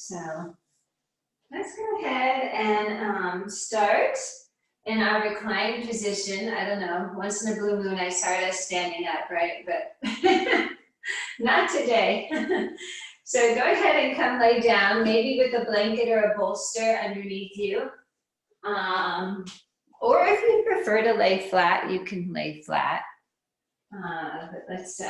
So let's go ahead and start in our reclined position. I don't know, once in a blue moon I started us standing up, right? But not today. So go ahead and come lay down, maybe with a blanket or a bolster underneath you. Or if you prefer to lay flat, you can lay flat. But let's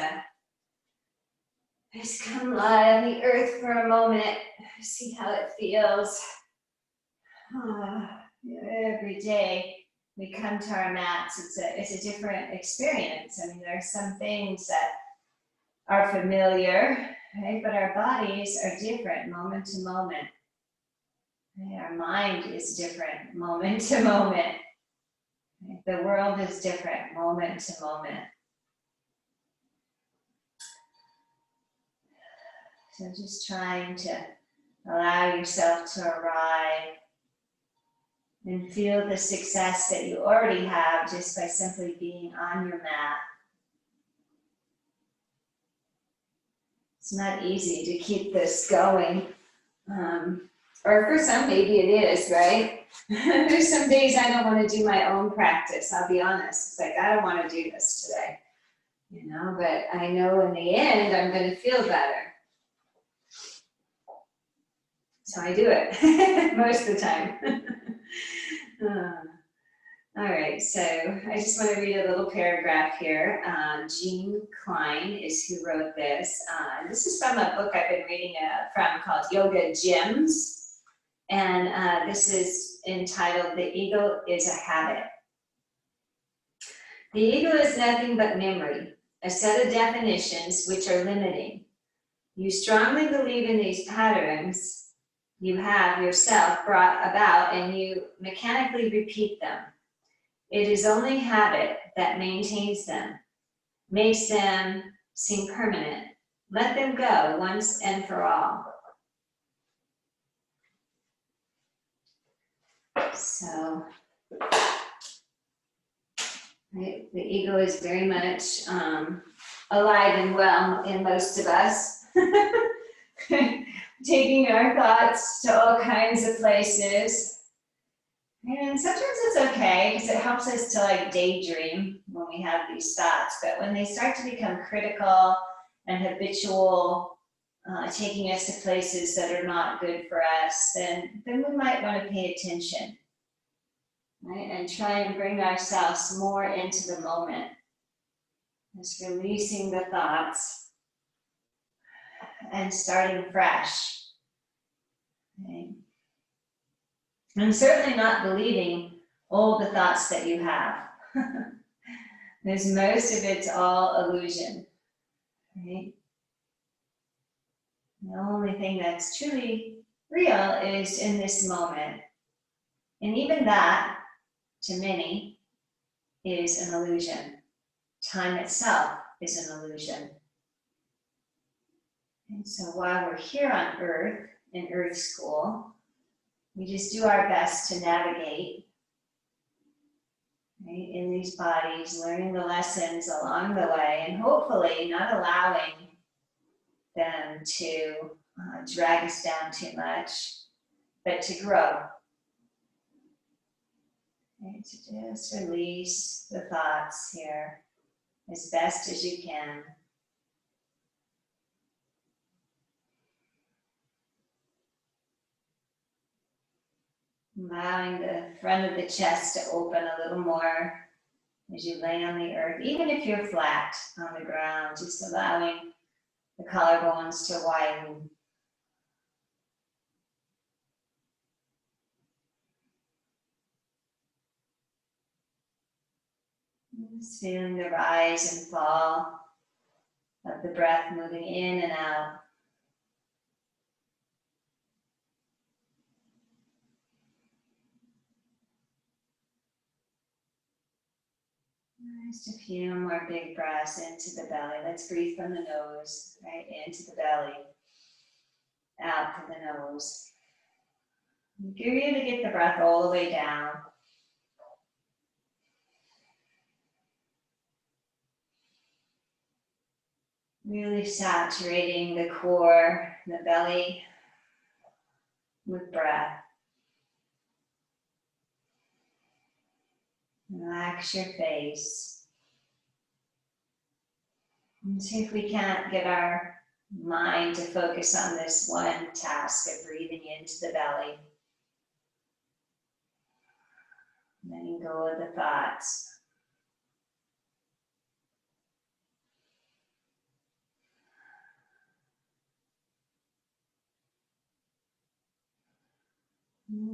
just come lie on the earth for a moment, see how it feels. Every day we come to our mats, it's a different experience. I mean, there are some things that are familiar, right? But our bodies are different moment to moment. Right? Our mind is different moment to moment. Right? The world is different moment to moment. So just trying to allow yourself to arrive and feel the success that you already have just by simply being on your mat. It's not easy to keep this going. Or for some, maybe it is, right? There's some days I don't want to do my own practice, I'll be honest. It's like, I don't want to do this today, you know, but I know in the end, I'm going to feel better. So I do it most of the time. All right, so I just want to read a little paragraph here. Jean Klein is who wrote this. This is from a book I've been reading from called Yoga Gems. And this is entitled, The Ego is a Habit. The ego is nothing but memory, a set of definitions which are limiting. You strongly believe in these patterns you have yourself brought about and you mechanically repeat them. It is only habit that maintains them, makes them seem permanent. Let them go once and for all. So, right, the ego is very much alive and well in most of us. Taking our thoughts to all kinds of places. And sometimes it's okay because it helps us to like daydream when we have these thoughts. But when they start to become critical and habitual, taking us to places that are not good for us, then we might want to pay attention, right? And try and bring ourselves more into the moment. Just releasing the thoughts and starting fresh. Okay. And certainly not believing all the thoughts that you have. Because most of it's all illusion. Right? The only thing that's truly real is in this moment. And even that, to many, is an illusion. Time itself is an illusion. And so while we're here on Earth, in Earth School, we just do our best to navigate, right, in these bodies, learning the lessons along the way, and hopefully not allowing them to drag us down too much, but to grow. Right, to just release the thoughts here as best as you can. Allowing the front of the chest to open a little more as you lay on the earth, even if you're flat on the ground, just allowing the collarbones to widen. Just feeling the rise and fall of the breath moving in and out. Just a few more big breaths into the belly. Let's breathe from the nose, right, into the belly, out through the nose. Give you to get the breath all the way down. Really saturating the core, the belly, with breath. Relax your face. And see if we can't get our mind to focus on this one task of breathing into the belly. Letting go of the thoughts.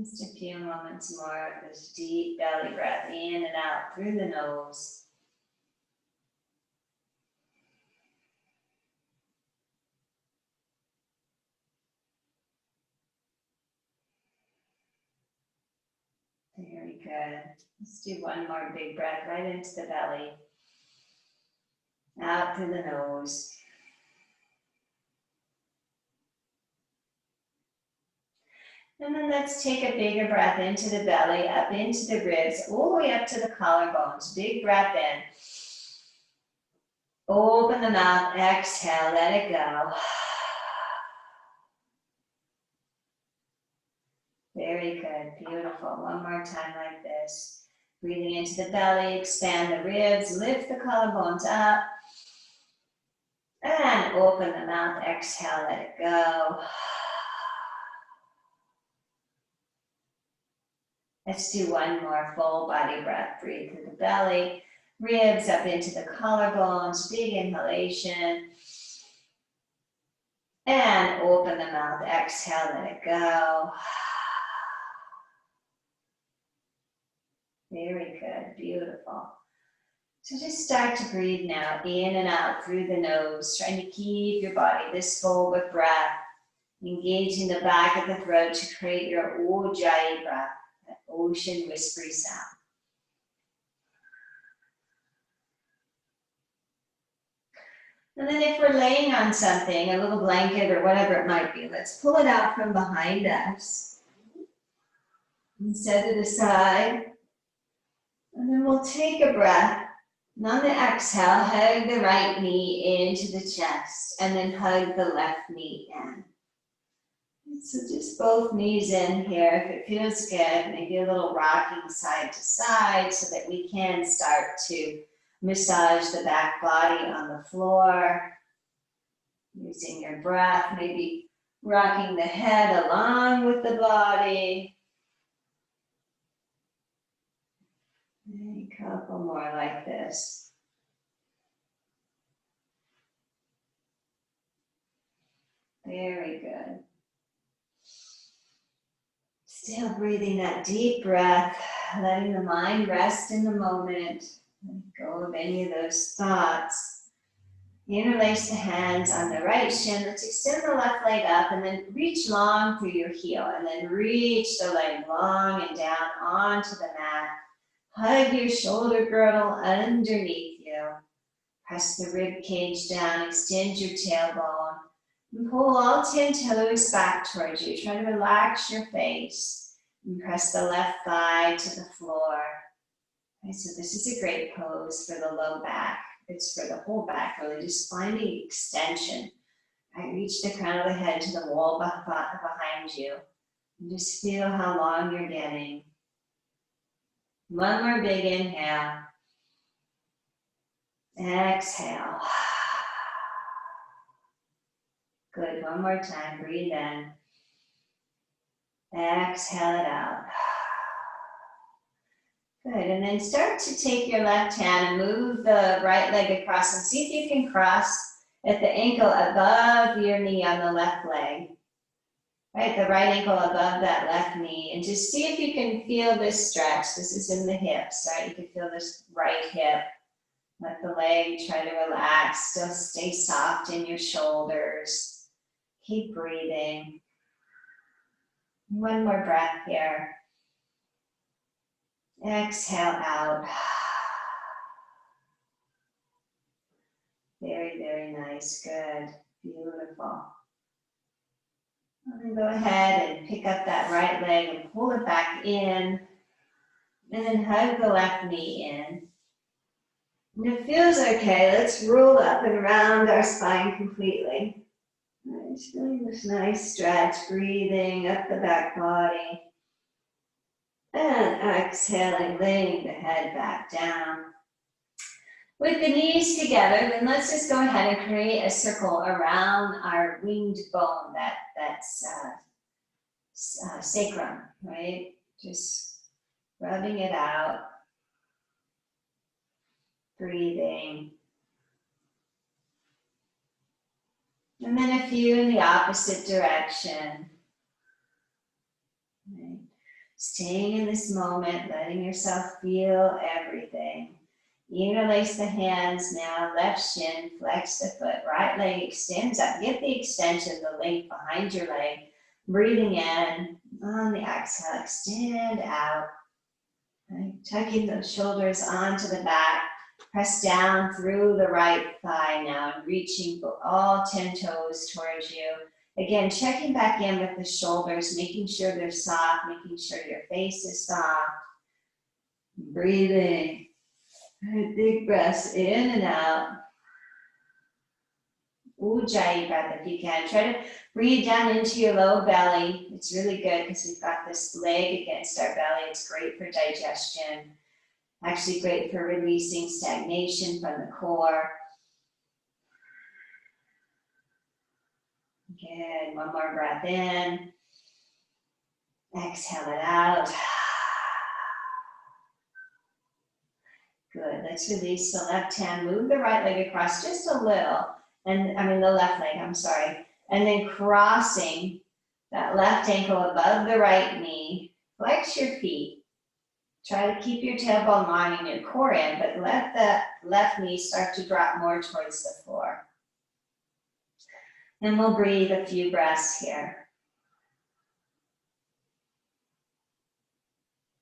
Just a few moments more of this deep belly breath in and out through the nose. Very good. Let's do one more big breath right into the belly. Out through the nose. And then let's take a bigger breath into the belly, up into the ribs, all the way up to the collarbones. Big breath in. Open the mouth, exhale, let it go. Very good, beautiful. One more time like this. Breathing into the belly, expand the ribs, lift the collarbones up. And open the mouth, exhale, let it go. Let's do one more full body breath. Breathe through the belly, ribs up into the collarbones, big inhalation. And open the mouth, exhale, let it go. Very good, beautiful. So just start to breathe now, in and out through the nose, trying to keep your body this full with breath, engaging the back of the throat to create your Ujjayi breath, that ocean whispery sound. And then if we're laying on something, a little blanket or whatever it might be, let's pull it out from behind us and set it aside. And then we'll take a breath. And on the exhale, hug the right knee into the chest and then hug the left knee in. So just both knees in here. If it feels good, maybe a little rocking side to side so that we can start to massage the back body on the floor. Using your breath, maybe rocking the head along with the body. And a couple more like this. Very good. Still breathing that deep breath, letting the mind rest in the moment. Let go of any of those thoughts. Interlace the hands on the right shin. Let's extend the left leg up and then reach long through your heel and then reach the leg long and down onto the mat. Hug your shoulder girdle underneath you. Press the rib cage down, extend your tailbone. And pull all 10 toes back towards you. Try to relax your face. And press the left thigh to the floor. Okay, so this is a great pose for the low back. It's for the whole back, really, just finding extension. I reach the crown of the head to the wall behind you. And just feel how long you're getting. One more big inhale. Exhale. Good, one more time, breathe in. Exhale it out. Good, and then start to take your left hand and move the right leg across and see if you can cross at the ankle above your knee on the left leg. Right, the right ankle above that left knee, and just see if you can feel this stretch. This is in the hips, right? You can feel this right hip. Let the leg try to relax, still stay soft in your shoulders. Keep breathing. One more breath here. Exhale out. Very, very nice. Good. Beautiful. I'm going to go ahead and pick up that right leg and pull it back in. And then hug the left knee in. And it feels okay. Let's roll up and round our spine completely. Just feeling this nice stretch, breathing up the back body. And exhaling, laying the head back down. With the knees together, then let's just go ahead and create a circle around our winged bone, that's sacrum, right? Just rubbing it out, breathing. And then a few in the opposite direction. Right? Staying in this moment, letting yourself feel everything. Interlace the hands now, left shin, flex the foot, right leg extends up. Get the extension, the length behind your leg. Breathing in, on the exhale, extend out. Right? Tucking those shoulders onto the back. Press down through the right thigh now, and reaching all 10 toes towards you. Again, checking back in with the shoulders, making sure they're soft, making sure your face is soft. Breathing. Big breaths in and out. Ujjayi breath if you can. Try to breathe down into your low belly. It's really good because we've got this leg against our belly. It's great for digestion. Actually great for releasing stagnation from the core. Good. One more breath in. Exhale it out. Good. Let's release the left hand. Move the right leg across just a little. The left leg, I'm sorry. And then crossing that left ankle above the right knee. Flex your feet. Try to keep your tailbone lining your core in, but let the left knee start to drop more towards the floor. And we'll breathe a few breaths here.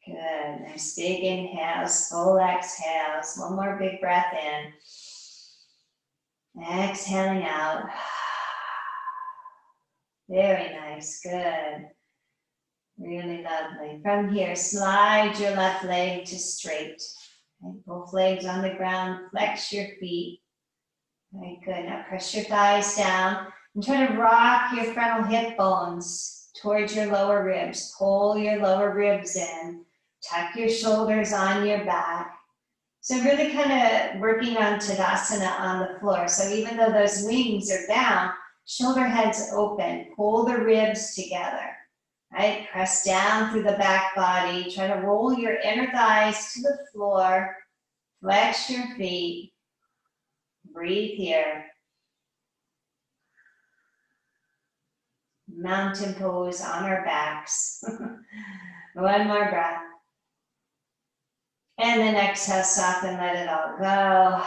Good. Nice big inhales, full exhales. One more big breath in. Exhaling out. Very nice. Good. Really lovely. From here, slide your left leg to straight. Okay, both legs on the ground. Flex your feet. Very good. Now press your thighs down and try to rock your frontal hip bones towards your lower ribs. Pull your lower ribs in. Tuck your shoulders on your back. So really kind of working on Tadasana on the floor. So even though those wings are down, shoulder heads open. Pull the ribs together. Right? Press down through the back body. Try to roll your inner thighs to the floor. Flex your feet. Breathe here. Mountain pose on our backs. One more breath. And then exhale, soften, let it all go.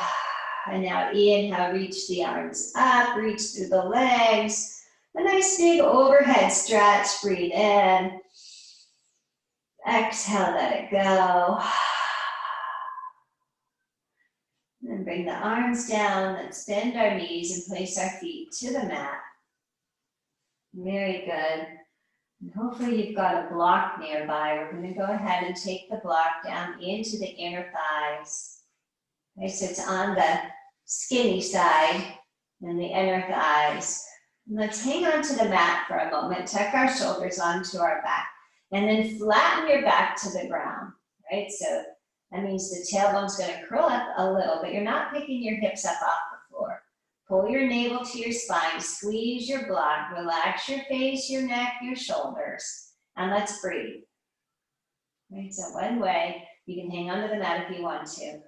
And now inhale, reach the arms up, reach through the legs. A nice big overhead stretch, breathe in. Exhale, let it go. And bring the arms down, let's bend our knees and place our feet to the mat. Very good. And hopefully you've got a block nearby. We're going to go ahead and take the block down into the inner thighs. Okay, so it's on the skinny side and the inner thighs. And let's hang on to the mat for a moment. Tuck our shoulders onto our back. And then flatten your back to the ground. Right? So that means the tailbone's going to curl up a little, but you're not picking your hips up off the floor. Pull your navel to your spine, squeeze your block, relax your face, your neck, your shoulders, and let's breathe. Right, so one way, you can hang onto the mat if you want to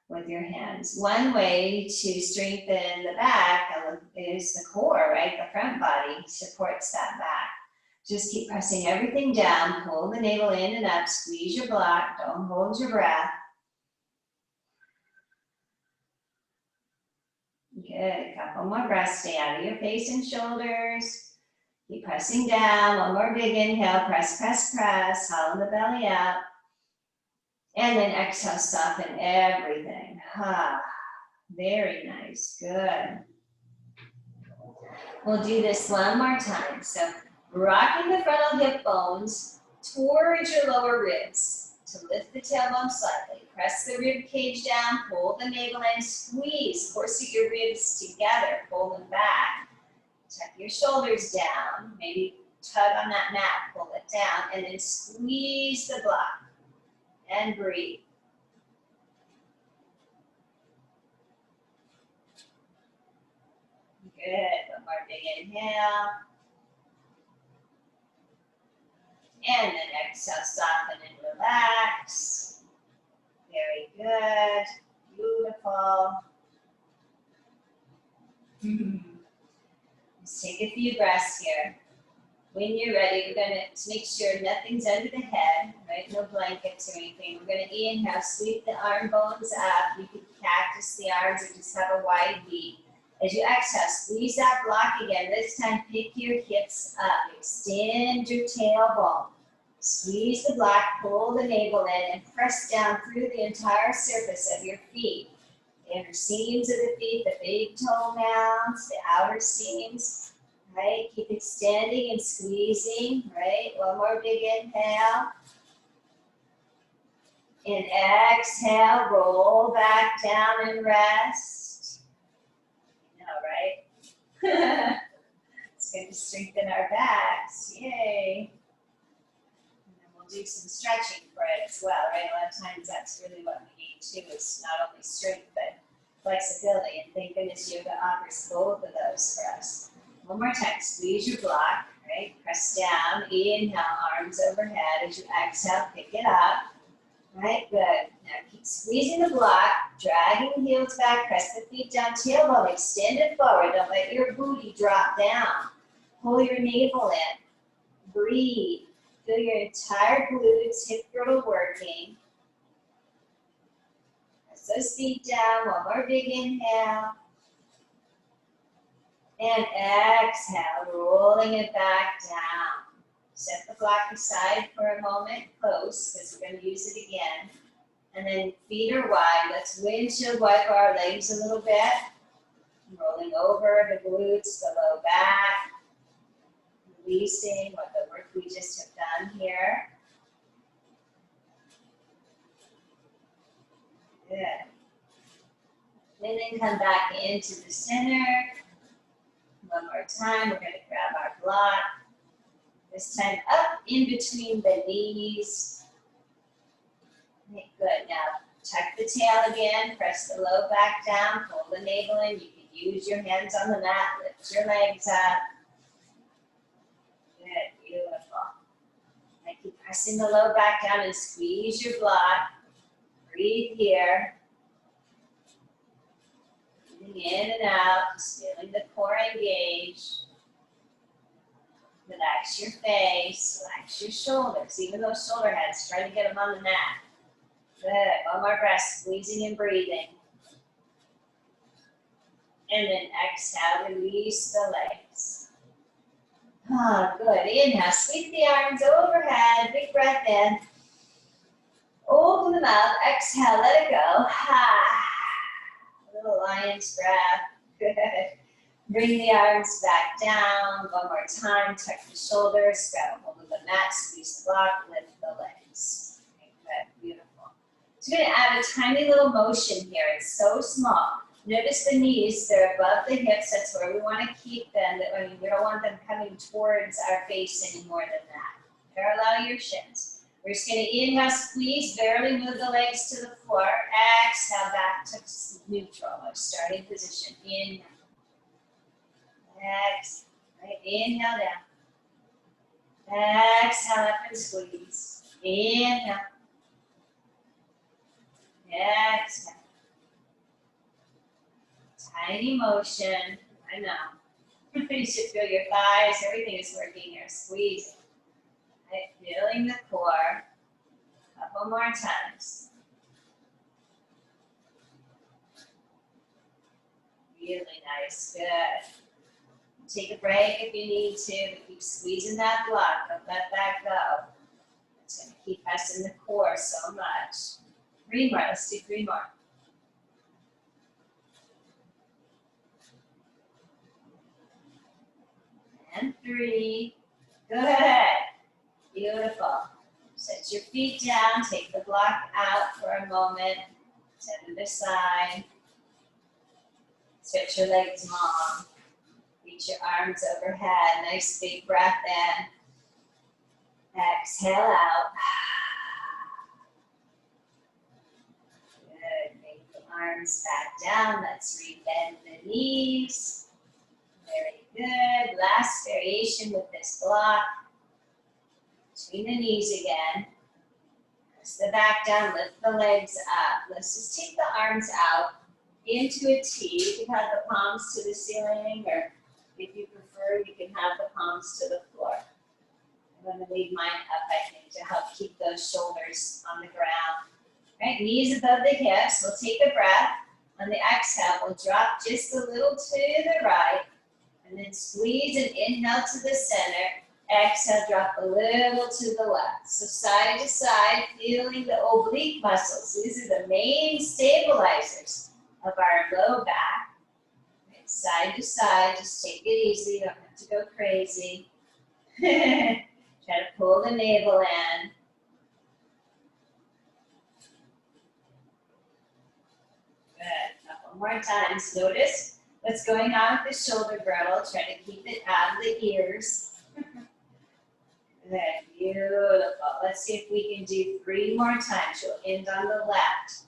with your hands. One way to strengthen the back is the core, right? The front body supports that back. Just keep pressing everything down, pull the navel in and up, squeeze your block, don't hold your breath. Good, a couple more breaths, stay out of your face and shoulders. Keep pressing down, one more big inhale, press, press, press, hollow the belly out. And then exhale, soften everything. Very nice, good. We'll do this one more time. So rocking the frontal hip bones towards your lower ribs. To lift the tailbone slightly. Press the rib cage down, pull the navel in, squeeze, forcing your ribs together, pull them back. Tuck your shoulders down, maybe tug on that mat, pull it down, and then squeeze the block and breathe. Good, one more big inhale. And then exhale, soften and relax. Very good, beautiful. Let's take a few breaths here. When you're ready, we're going to make sure nothing's under the head, right? No blankets or anything. We're going to inhale, sweep the arm bones up. You can cactus the arms or just have a wide V. As you exhale, squeeze that block again. This time, pick your hips up. Extend your tailbone. Squeeze the block, pull the navel in, and press down through the entire surface of your feet. The inner seams of the feet, the big toe mounds, the outer seams. Right, keep extending and squeezing, right? One more big inhale. And exhale, roll back down and rest. I know, right? It's going to strengthen our backs, yay. And then we'll do some stretching for it as well, right? A lot of times that's really what we need too, is not only strength, but flexibility. And thank goodness yoga offers both of those for us. One more time, squeeze your block, right? Press down, inhale, arms overhead. As you exhale, pick it up. Right, good. Now keep squeezing the block, dragging the heels back, press the feet down, tailbone, extend it forward. Don't let your booty drop down. Pull your navel in. Breathe. Feel your entire glutes, hip girdle working. Press those feet down. One more big inhale. And exhale, rolling it back down. Set the block aside for a moment, close, because we're going to use it again. And then feet are wide. Let's windshield wipe our legs a little bit. Rolling over the glutes, the low back. Releasing what the work we just have done here. Good. And then come back into the center. One more time, we're going to grab our block. This time up in between the knees. Okay, good. Now tuck the tail again, press the low back down, pull the navel in. You can use your hands on the mat, lift your legs up. Good, beautiful. Now keep pressing the low back down and squeeze your block. Breathe here. In and out, just feeling the core engage. Relax your face, relax your shoulders, even those shoulder heads, try to get them on the mat. Good, one more breath, squeezing and breathing. And then exhale, release the legs. Oh, good, inhale, sweep the arms overhead, big breath in. Open the mouth, exhale, let it go. Little lion's breath. Good. Bring the arms back down. One more time. Tuck the shoulders. Grab a hold of the mat. Squeeze the block. Lift the legs. Okay, good. Beautiful. So we're going to add a tiny little motion here. It's so small. Notice the knees. They're above the hips. That's where we want to keep them. We don't want them coming towards our face any more than that. Parallel your shins. We're just going to inhale, squeeze, barely move the legs to the floor. Exhale, back to neutral, our starting position. Inhale. Exhale. Right, inhale down. Exhale up and squeeze. Inhale. Exhale. Tiny motion. I know. You should feel your thighs. Everything is working here. Squeeze. Right, feeling the core. Couple more times. Really nice. Good. Take a break if you need to, but keep squeezing that block. Don't let that go. It's going to keep us in the core so much. 3 more. Let's do 3 more. And 3. Good. Beautiful. Set your feet down. Take the block out for a moment. Set it aside. Stretch your legs long. Reach your arms overhead. Nice big breath in. Exhale out. Good. Bring the arms back down. Let's rebend the knees. Very good. Last variation with this block. Between the knees again. Press the back down. Lift the legs up. Let's just take the arms out into a T. You can have the palms to the ceiling, or if you prefer, you can have the palms to the floor. I'm going to leave mine up, I think, to help keep those shoulders on the ground. Right, knees above the hips. We'll take a breath. On the exhale, we'll drop just a little to the right, and then squeeze and inhale to the center. Exhale, drop a little to the left. So side to side, feeling the oblique muscles. These are the main stabilizers of our low back. Right, side to side, just take it easy. You don't have to go crazy. Try to pull the navel in. Good. Couple more times. Notice what's going on with the shoulder girdle. Try to keep it out of the ears. Good. Beautiful. Let's see if we can do 3 more times. You'll end on the left.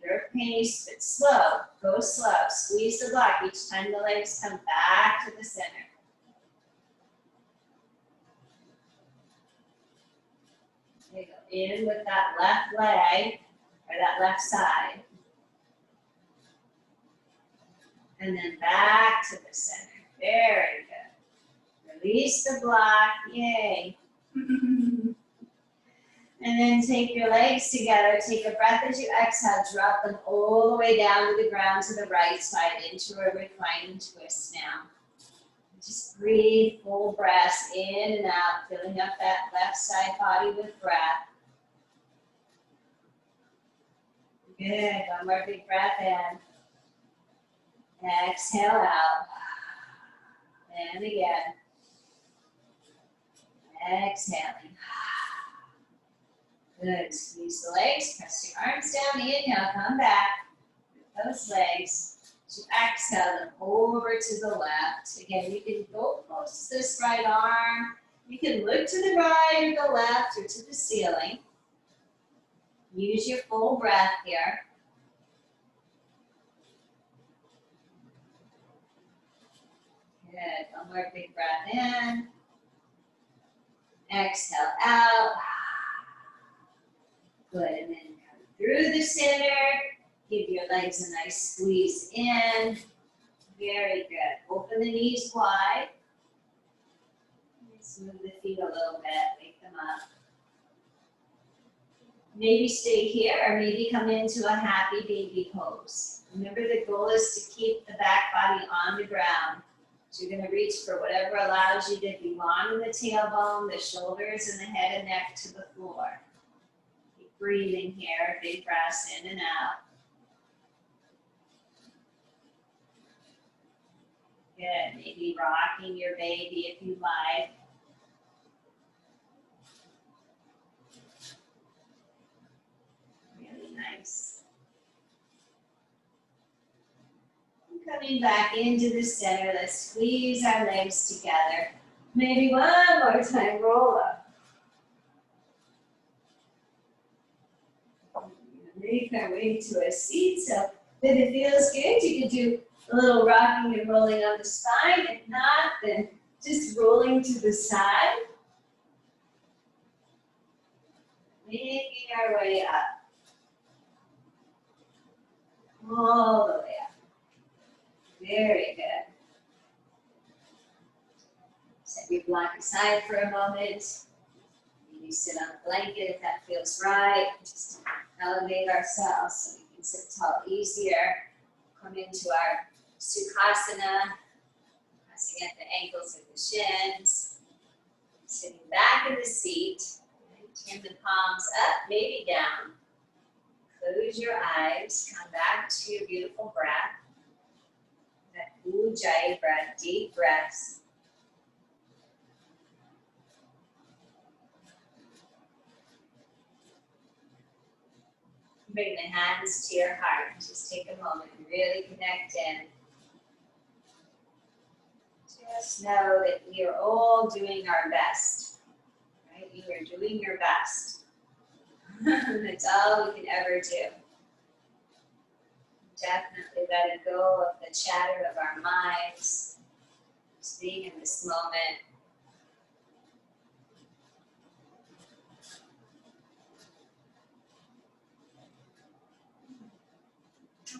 Your pace, but slow. Go slow. Squeeze the block each time the legs come back to the center. There you go. In with that left leg, or that left side. And then back to the center. Very good. Release the block. Yay. And then take your legs together. Take a breath as you exhale. Drop them all the way down to the ground to the right side into a reclining twist now. Just breathe full breaths in and out, filling up that left side body with breath. Good. One more big breath in. Exhale out. And again. Exhaling. Good. Squeeze the legs. Press your arms down. Inhale. Come back. With those legs. To exhale them over to the left. Again, you can go close to this right arm. You can look to the right or the left or to the ceiling. Use your full breath here. Good. One more big breath in. Exhale out. Good. And then come through the center. Give your legs a nice squeeze in. Very good. Open the knees wide. Let's move the feet a little bit. Wake them up. Maybe stay here or maybe come into a happy baby pose. Remember, the goal is to keep the back body on the ground. So you're going to reach for whatever allows you to belong in the tailbone, the shoulders, and the head and neck to the floor. Keep breathing here. Big breaths in and out. Good. Maybe rocking your baby if you like. Really nice. And coming back into the center, let's squeeze our legs together. Maybe one more time, roll up. Make our way to a seat so that it feels good. You can do a little rocking and rolling on the spine. If not, then just rolling to the side. Making our way up. All the way up. Very good. Set your block aside for a moment. Maybe sit on a blanket if that feels right. Just elevate ourselves so we can sit tall easier. Come into our Sukhasana, pressing at the ankles and the shins. Sitting back in the seat. Turn the palms up, maybe down. Close your eyes. Come back to your beautiful breath. That Ujjayi breath, deep breaths. Bring the hands to your heart. Just take a moment and really connect in. Just know that we are all doing our best, right? You are doing your best. That's all we can ever do. Definitely letting go of the chatter of our minds. Just being in this moment.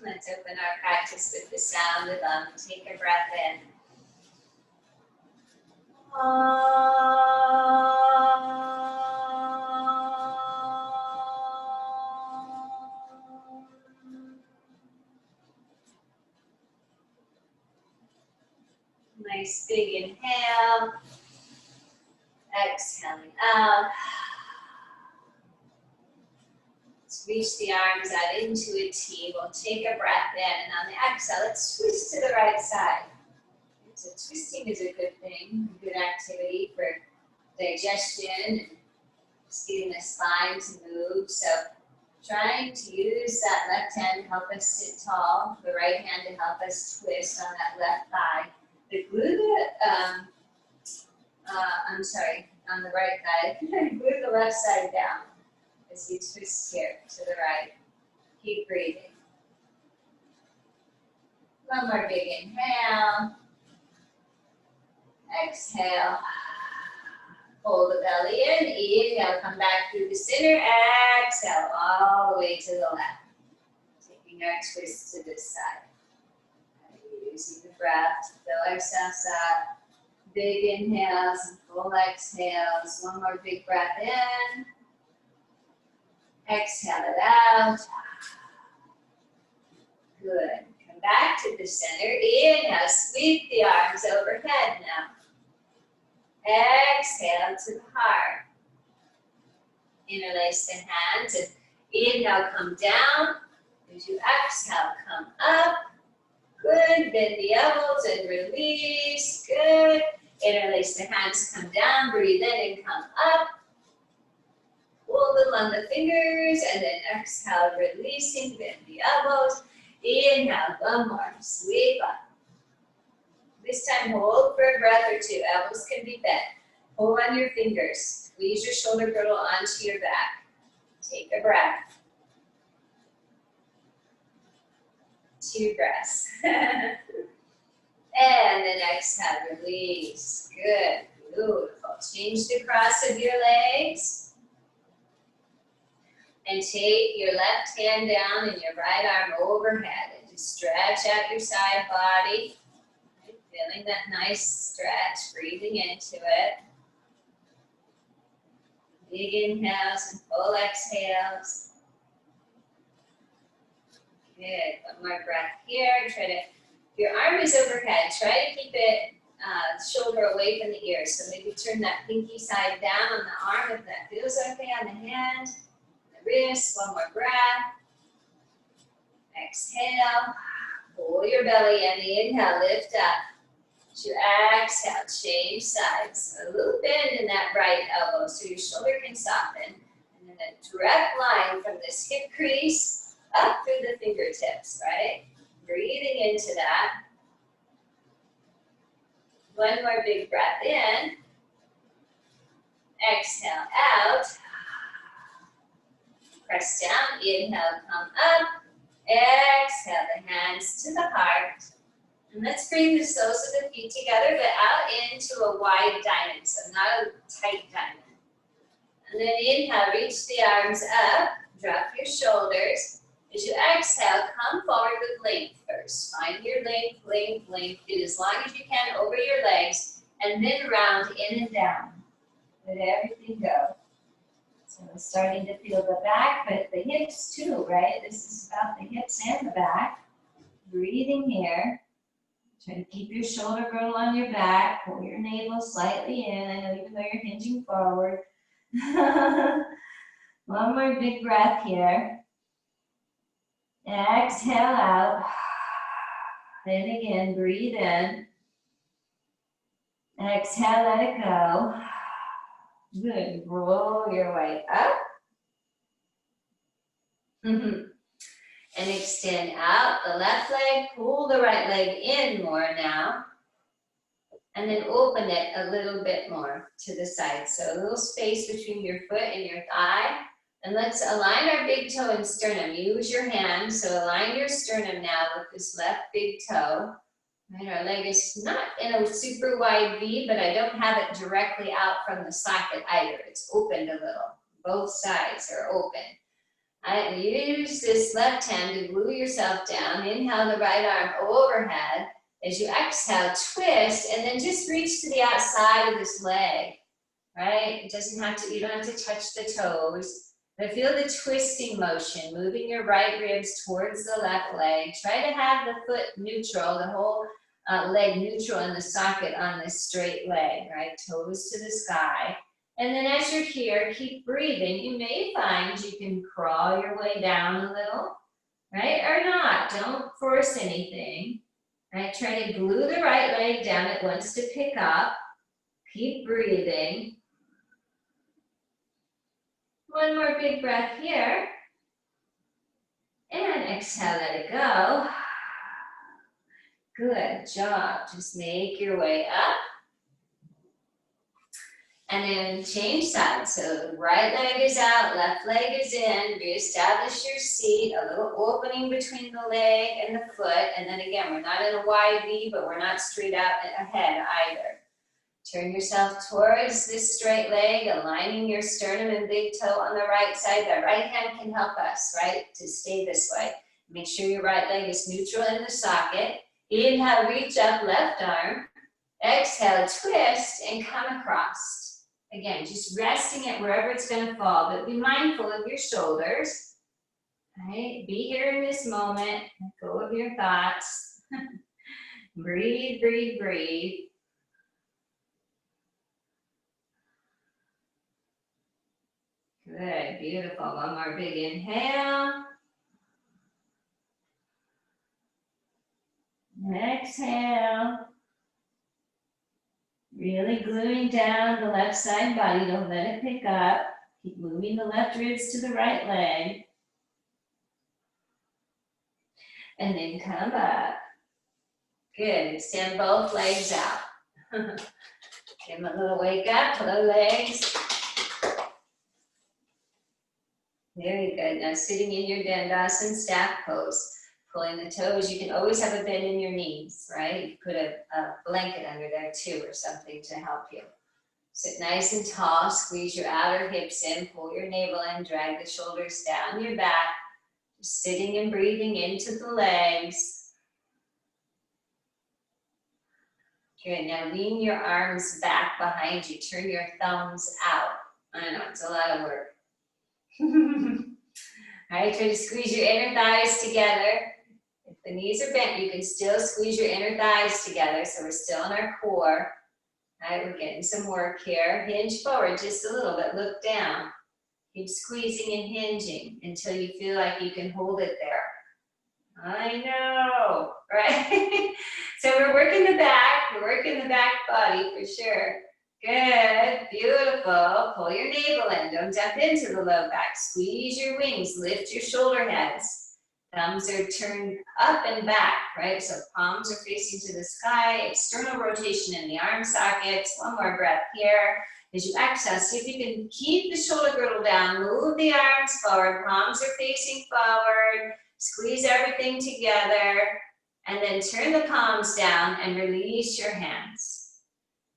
Let's open our practice with the sound of take a breath in. Nice big inhale. Exhaling out. Let's reach the arms out into a T. We'll take a breath in, and on the exhale, let's twist to the right side. So twisting is a good thing, a good activity for digestion and just getting the spine to move. So trying to use that left hand to help us sit tall, the right hand to help us twist on that left thigh. The glue on the right thigh, glue the left side down as you twist here to the right. Keep breathing. One more big inhale. Exhale. Pull the belly in. Inhale, come back through the center. Exhale, all the way to the left. Taking our twist to this side. Using the breath to fill ourselves up. Big inhales and full exhales. One more big breath in. Exhale it out. Good. Come back to the center. Inhale, sweep the arms overhead now. Exhale to the heart. Interlace the hands and inhale, come down. As you exhale, come up. Good. Bend the elbows and release. Good. Interlace the hands, come down. Breathe in and come up. Hold them on the fingers and then exhale, releasing. Bend the elbows. Inhale, one more. Sweep up. This time, hold for a breath or two. Elbows can be bent. Pull on your fingers. Squeeze your shoulder girdle onto your back. Take a breath. 2 breaths. And then exhale, release. Good. Beautiful. Change the cross of your legs. And take your left hand down and your right arm overhead. And just stretch out your side body. Feeling that nice stretch, breathing into it. Big inhales and full exhales. Good. One more breath here. Your arm is overhead. Try to keep it shoulder away from the ears. So maybe turn that pinky side down on the arm if that feels okay on the hand. The wrist. One more breath. Exhale. Pull your belly in. Inhale, lift up. As you exhale, change sides. A little bend in that right elbow so your shoulder can soften. And then a direct line from this hip crease up through the fingertips, right? Breathing into that. One more big breath in. Exhale out. Press down. Inhale, come up. Exhale, the hands to the heart. And let's bring the soles of the feet together, but out into a wide diamond, so not a tight diamond. And then inhale, reach the arms up, drop your shoulders. As you exhale, come forward with length first. Find your length, length, length. Get as long as you can over your legs, and then round in and down. Let everything go. So we're starting to feel the back, but the hips too, right? This is about the hips and the back. Breathing here. Try to keep your shoulder girdle on your back. Pull your navel slightly in. I know even though you're hinging forward. One more big breath here. Exhale out. Then again, breathe in. Exhale, let it go. Good. Roll your way up. And extend out the left leg. Pull the right leg in more now. and then open it a little bit more to the side. So a little space between your foot and your thigh. And let's align our big toe and sternum. Use your hand, so align your sternum now with this left big toe. Right, our leg is not in a super wide V, but I don't have it directly out from the socket either. It's opened a little. Both sides are open. And use this left hand to glue yourself down. Inhale the right arm overhead. As you exhale, twist, and then just reach to the outside of this leg, right? It doesn't have to, you don't have to touch the toes, but feel the twisting motion, moving your right ribs towards the left leg. Try to have the foot neutral, the whole leg neutral in the socket on this straight leg, right? Toes to the sky. And then as you're here, keep breathing. You may find you can crawl your way down a little, right? Or not, don't force anything. Right, try to glue the right leg down. It wants to pick up. Keep breathing. One more big breath here. And exhale, let it go. Good job. Just make your way up. And then change sides. So the right leg is out, left leg is in. Reestablish your seat, a little opening between the leg and the foot. And then again, we're not in a wide V, but we're not straight out ahead either. Turn yourself towards this straight leg, aligning your sternum and big toe on the right side. The right hand can help us, right, to stay this way. Make sure your right leg is neutral in the socket. Inhale, reach up, left arm. Exhale, twist, and come across. Again, just resting it wherever it's going to fall, but be mindful of your shoulders. Right? Be here in this moment. Let go of your thoughts. Breathe, breathe, breathe. Good, beautiful. One more big inhale. Exhale. Really gluing down the left side body. Don't let it pick up. Keep moving the left ribs to the right leg. And then come up. Good. Extend both legs out. Give them a little wake up. Hello, legs. Very good. Now sitting in your Dandasana staff pose. Pulling the toes, you can always have a bend in your knees, right? You put a blanket under there too or something to help you. Sit nice and tall, squeeze your outer hips in, pull your navel in, drag the shoulders down your back. Just sitting and breathing into the legs. Good, now lean your arms back behind you, turn your thumbs out. I know, it's a lot of work. All right, try to squeeze your inner thighs together. If the knees are bent, you can still squeeze your inner thighs together, so we're still in our core. All right, we're getting some work here. Hinge forward just a little bit, look down. Keep squeezing and hinging until you feel like you can hold it there. I know, right? So we're working the back body for sure. Good, beautiful. Pull your navel in, don't jump into the low back. Squeeze your wings, lift your shoulder heads. Thumbs are turned up and back, right? So palms are facing to the sky, external rotation in the arm sockets. One more breath here. As you exhale, see if you can keep the shoulder girdle down, move the arms forward, palms are facing forward, squeeze everything together, and then turn the palms down and release your hands.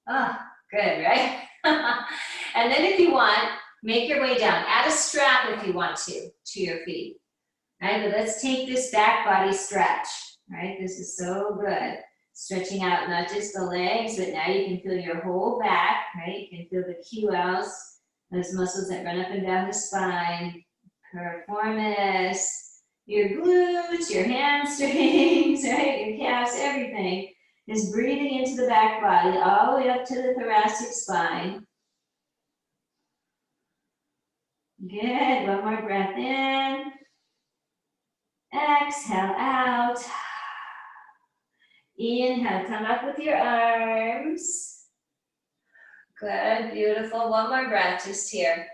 Oh, good, right? And then if you want, make your way down. Add a strap if you want to your feet. Right, but let's take this back body stretch, right? This is so good. Stretching out not just the legs, but now you can feel your whole back, right? You can feel the QLs, those muscles that run up and down the spine. Performance, your glutes, your hamstrings, right? Your calves, everything is breathing into the back body all the way up to the thoracic spine. Good, one more breath in. Exhale out. Inhale, come up with your arms. Good, beautiful. One more breath just here.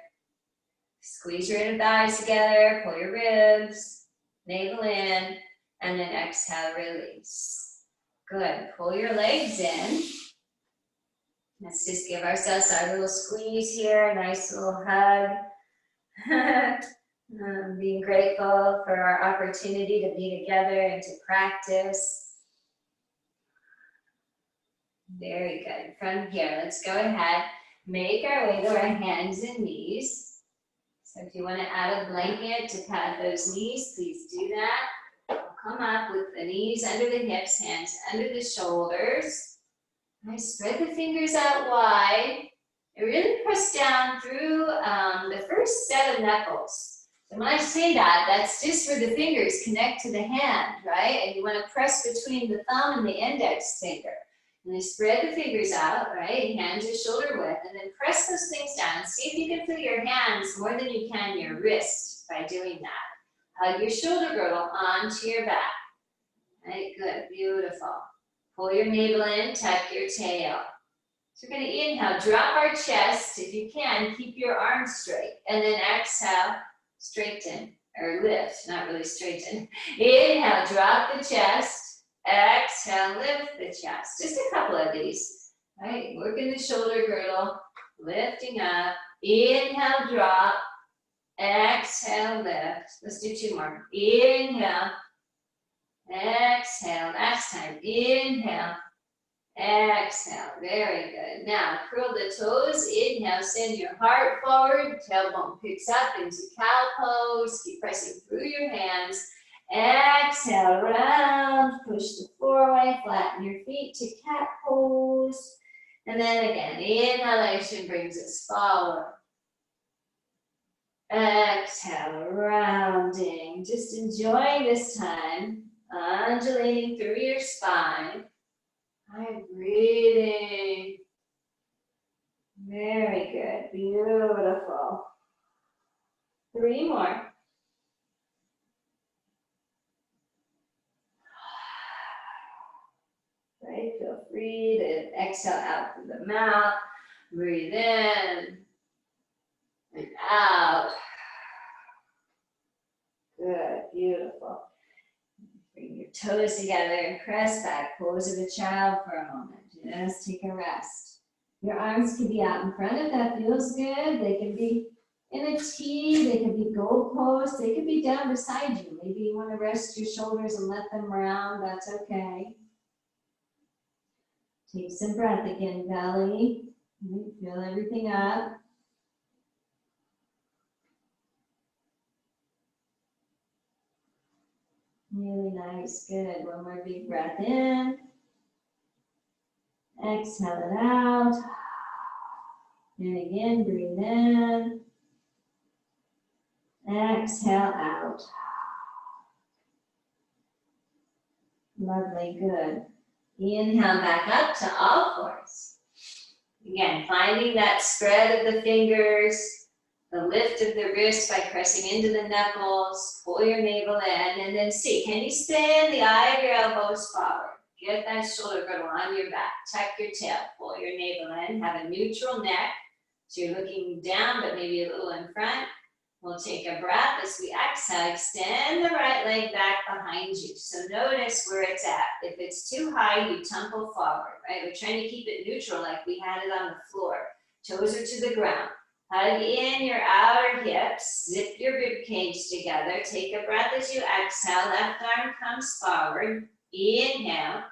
Squeeze your inner thighs together, pull your ribs, navel in, and then exhale, release. Good, pull your legs in. Let's just give ourselves our little squeeze here, a nice little hug. Being grateful for our opportunity to be together and to practice. Very good. From here, let's go ahead, make our way to our hands and knees. So if you want to add a blanket to pad those knees, please do that. We'll come up with the knees under the hips, hands under the shoulders. I spread the fingers out wide. And really press down through the first set of knuckles. And when I say that, that's just where the fingers connect to the hand, right? And you want to press between the thumb and the index finger. And then spread the fingers out, right? Hands are shoulder width. And then press those things down. See if you can feel your hands more than you can your wrist by doing that. Hug your shoulder girdle onto your back. Right, good, beautiful. Pull your navel in, tuck your tail. So we're going to inhale, drop our chest. If you can, keep your arms straight. And then exhale, straighten, or lift, not really straighten. Inhale, drop the chest. Exhale, lift the chest. Just a couple of these. Right, working the shoulder girdle, lifting up. Inhale, drop. Exhale, lift. Let's do two more. Inhale. Exhale. Last time. Inhale. Exhale. Very good. Now, curl the toes. Inhale. Send your heart forward. Tailbone picks up into cow pose. Keep pressing through your hands. Exhale. Round. Push the floor away. Flatten your feet to cat pose. And then again, inhalation brings us forward. Exhale, rounding. Just enjoying this time. Undulating through your spine. I'm breathing. Very good. Beautiful. 3 more. Right? Feel free to exhale out through the mouth. Breathe in and out. Good. Beautiful. Bring your toes together and press back. Pose of a child for a moment. Just take a rest. Your arms can be out in front if that feels good. They can be in a T. They can be goalposts. They can be down beside you. Maybe you want to rest your shoulders and let them round. That's okay. Take some breath again, belly. Fill everything up. Really nice, good. One more big breath in. Exhale it out. And again, breathe in. Exhale out. Lovely, good. Inhale back up to all fours. Again, finding that spread of the fingers, the lift of the wrist by pressing into the knuckles, pull your navel in, and then see, can you spin the eye of your elbows forward? Get that shoulder girdle on your back, tuck your tail, pull your navel in, have a neutral neck, so you're looking down but maybe a little in front. We'll take a breath as we exhale, extend the right leg back behind you. So notice where it's at. If it's too high, you tumble forward, right? We're trying to keep it neutral like we had it on the floor. Toes are to the ground. Hug in your outer hips, zip your rib cage together. Take a breath as you exhale. Left arm comes forward. Inhale.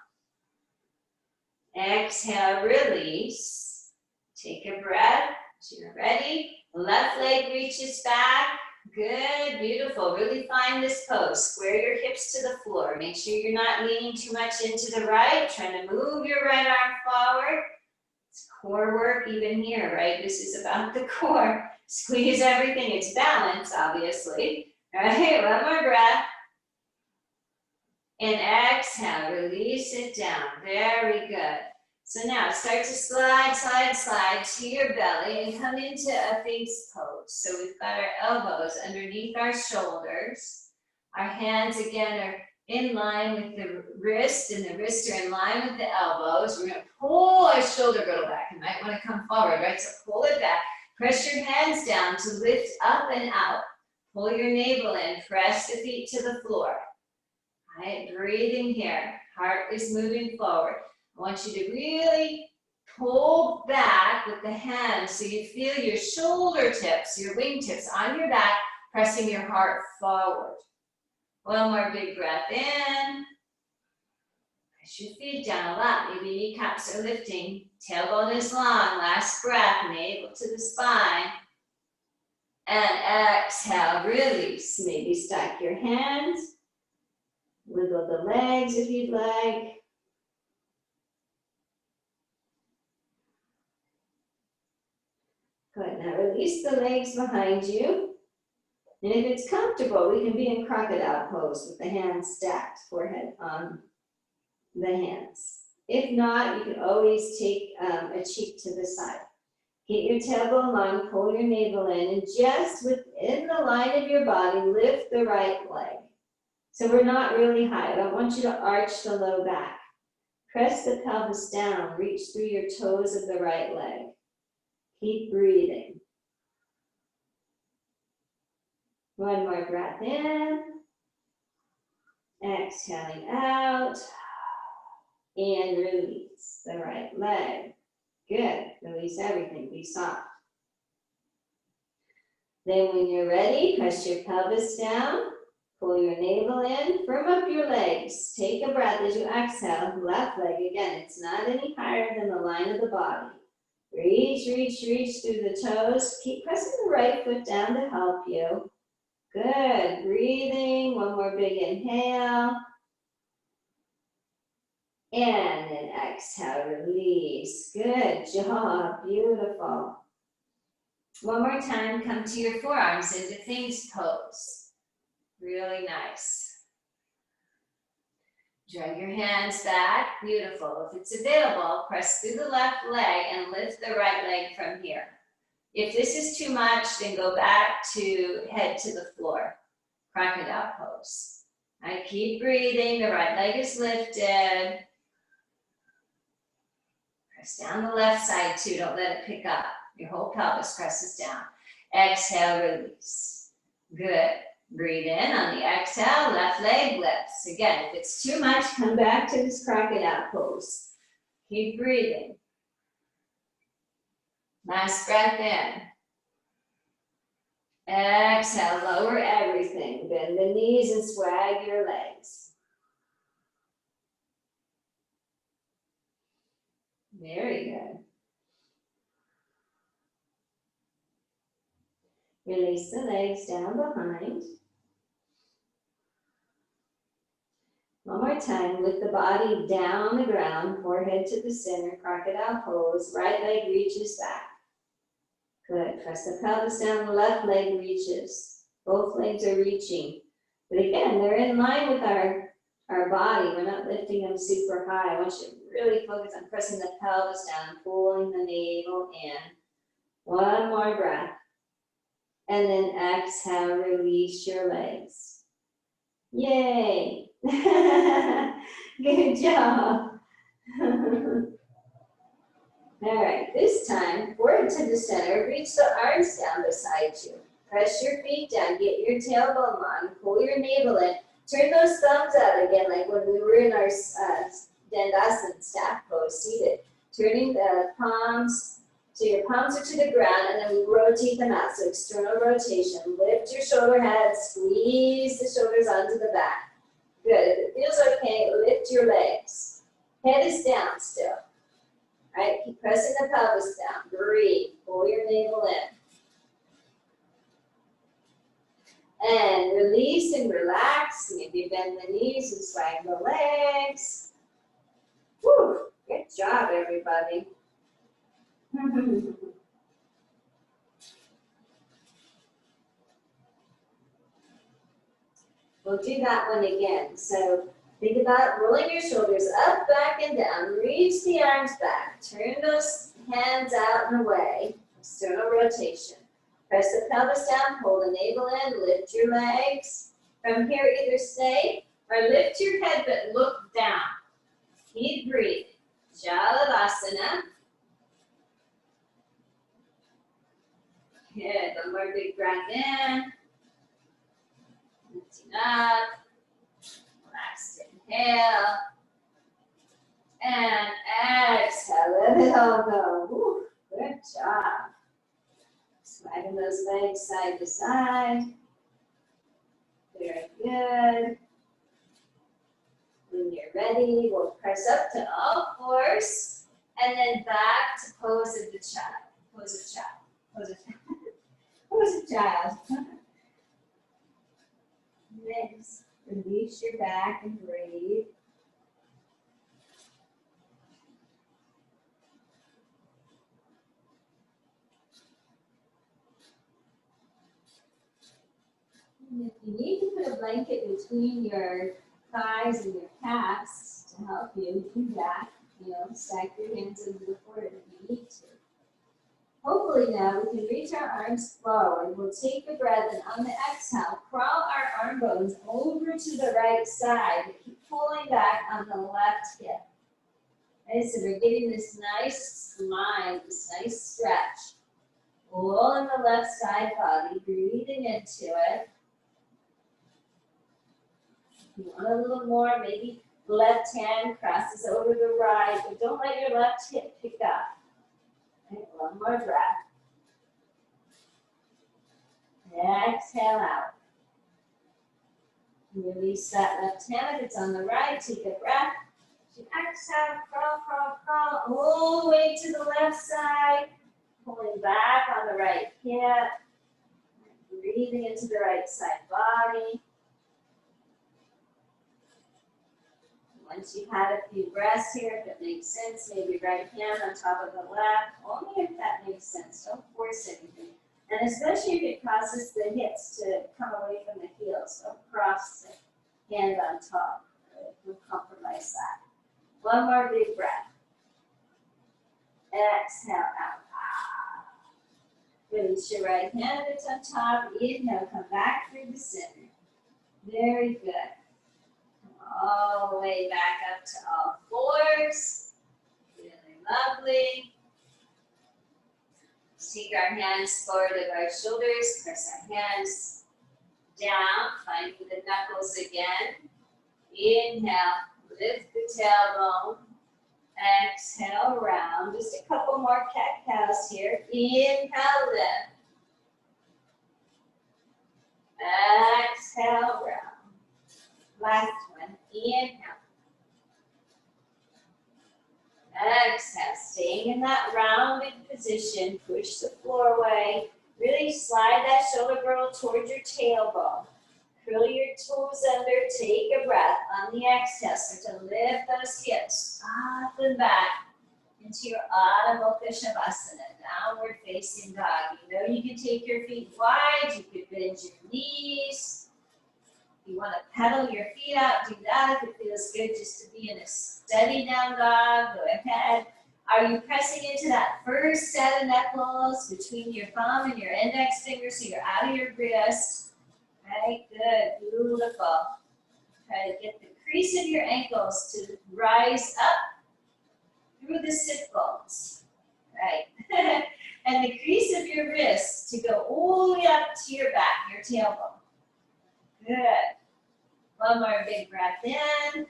Exhale, release. Take a breath. So you're ready. Left leg reaches back. Good, beautiful. Really find this pose. Square your hips to the floor. Make sure you're not leaning too much into the right. Trying to move your right arm forward. It's core work even here, right? This is about the core. Squeeze everything. It's balance, obviously. All right, one more breath. And exhale, release it down. Very good. So now start to slide, slide, slide to your belly and come into a face pose. So we've got our elbows underneath our shoulders. Our hands again are in line with the wrist, and the wrists are in line with the elbows. We're going to pull our shoulder girdle back. You might want to come forward, right? So pull it back. Press your hands down to lift up and out. Pull your navel in. Press the feet to the floor. All right, breathing here. Heart is moving forward. I want you to really Pull back with the hands so you feel your shoulder tips, your wingtips on your back, pressing your heart forward. One more big breath in. Press your feet down a lot. Maybe kneecaps are lifting. Tailbone is long. Last breath, navel to the spine. And exhale, release. Maybe stack your hands. Wiggle the legs if you'd like. Good, now release the legs behind you. And if it's comfortable, we can be in crocodile pose with the hands stacked, forehead on the hands. If not, you can always take a cheek to the side. Get your tailbone long, pull your navel in, and just within the line of your body, lift the right leg. So we're not really high. I don't want you to arch the low back. Press the pelvis down, reach through your toes of the right leg. Keep breathing. One more breath in. Exhaling out. And release the right leg. Good. Release everything. Be soft. Then when you're ready, press your pelvis down. Pull your navel in. Firm up your legs. Take a breath as you exhale. Left leg again. It's not any higher than the line of the body. Reach, reach, reach through the toes. Keep pressing the right foot down to help you. Good. Breathing. One more big inhale. And then exhale, release. Good job. Beautiful. One more time, come to your forearms into Things pose. Really nice. Drag your hands back. Beautiful. If it's available, press through the left leg and lift the right leg from here. If this is too much, then go back to head to the floor. Crocodile pose. All right, keep breathing. The right leg is lifted. Press down the left side too. Don't let it pick up. Your whole pelvis presses down. Exhale, release. Good. Breathe in on the exhale. Left leg lifts. Again, if it's too much, come back to this crocodile pose. Keep breathing. Last breath in. Exhale, lower everything. Bend the knees and swag your legs. Very good. Release the legs down behind. One more time, with the body down on the ground, forehead to the center, crocodile pose. Right leg reaches back. Good. Press the pelvis down, the left leg reaches. Both legs are reaching. But again, they're in line with our body. We're not lifting them super high. I want you to really focus on pressing the pelvis down, pulling the navel in. One more breath. And then exhale, release your legs. Yay! Good job. All right, this time, forward to the center, reach the arms down beside you. Press your feet down, get your tailbone long, pull your navel in. Turn those thumbs out again, like when we were in our Dandasana staff pose, seated. Turning the palms, so your palms are to the ground, and then we rotate them out. So external rotation. Lift your shoulder head, squeeze the shoulders onto the back. Good. If it feels okay, lift your legs. Head is down still. All right, keep pressing the pelvis down. Breathe. Pull your navel in. And release and relax. Maybe bend the knees and swag the legs. Whew, good job, everybody. We'll do that one again. So think about rolling your shoulders up, back, and down. Reach the arms back. Turn those hands out and away. External rotation. Press the pelvis down, pull the navel in, lift your legs. From here, either stay or lift your head, but look down. Keep breathing. Jalavasana. Good. One more big breath in. Lifting up. Last inhale. And exhale, let it all go. Woo, good job. Sliding those legs side to side. Very good. When you're ready, we'll press up to all fours and then back to pose of the child. Pose of child. Pose of child. Pose of child. Next, release your back and breathe. And if you need to put a blanket between your thighs and your calves to help you do that, stack your hands into the floor if you need to. Hopefully now we can reach our arms forward. We'll take a breath and on the exhale, crawl our arm bones over to the right side. Keep pulling back on the left hip. Okay, so we're getting this nice slide, this nice stretch. All in the left side body, breathing into it. If you want a little more, maybe left hand crosses over the right, but don't let your left hip pick up. Okay, one more breath. Exhale out. Release that left hand. If it's on the right, take a breath. Exhale, crawl, crawl, crawl, all the way to the left side. Pulling back on the right hip. Breathing into the right side body. Once you've had a few breaths here, if it makes sense, maybe right hand on top of the left, only if that makes sense. Don't force anything. And especially if it causes the hips to come away from the heels. Don't cross the hand on top. We'll compromise that. One more big breath. Exhale out. Release your right hand if it's on top. Inhale, come back through the center. Very good. All the way back up to all fours. Really lovely. Take our hands forward of our shoulders. Press our hands down. Finding the knuckles again. Inhale. Lift the tailbone. Exhale, round. Just a couple more cat-cows here. Inhale, lift. Exhale, round. Last one. Inhale. Exhale. Staying in that rounded position. Push the floor away. Really slide that shoulder girdle towards your tailbone. Curl your toes under, take a breath. On the exhale, start to lift those hips up and back into your Adho Mukha Shavasana, downward facing dog. You can take your feet wide, you could bend your knees. If you want to pedal your feet out, do that. If it feels good just to be in a steady down dog, go ahead. Are you pressing into that first set of knuckles between your thumb and your index finger so you're out of your wrist? Right, good, beautiful. Try to get the crease of your ankles to rise up through the sit bones, right? And the crease of your wrists to go all the way up to your back, your tailbone. Good. One more big breath in.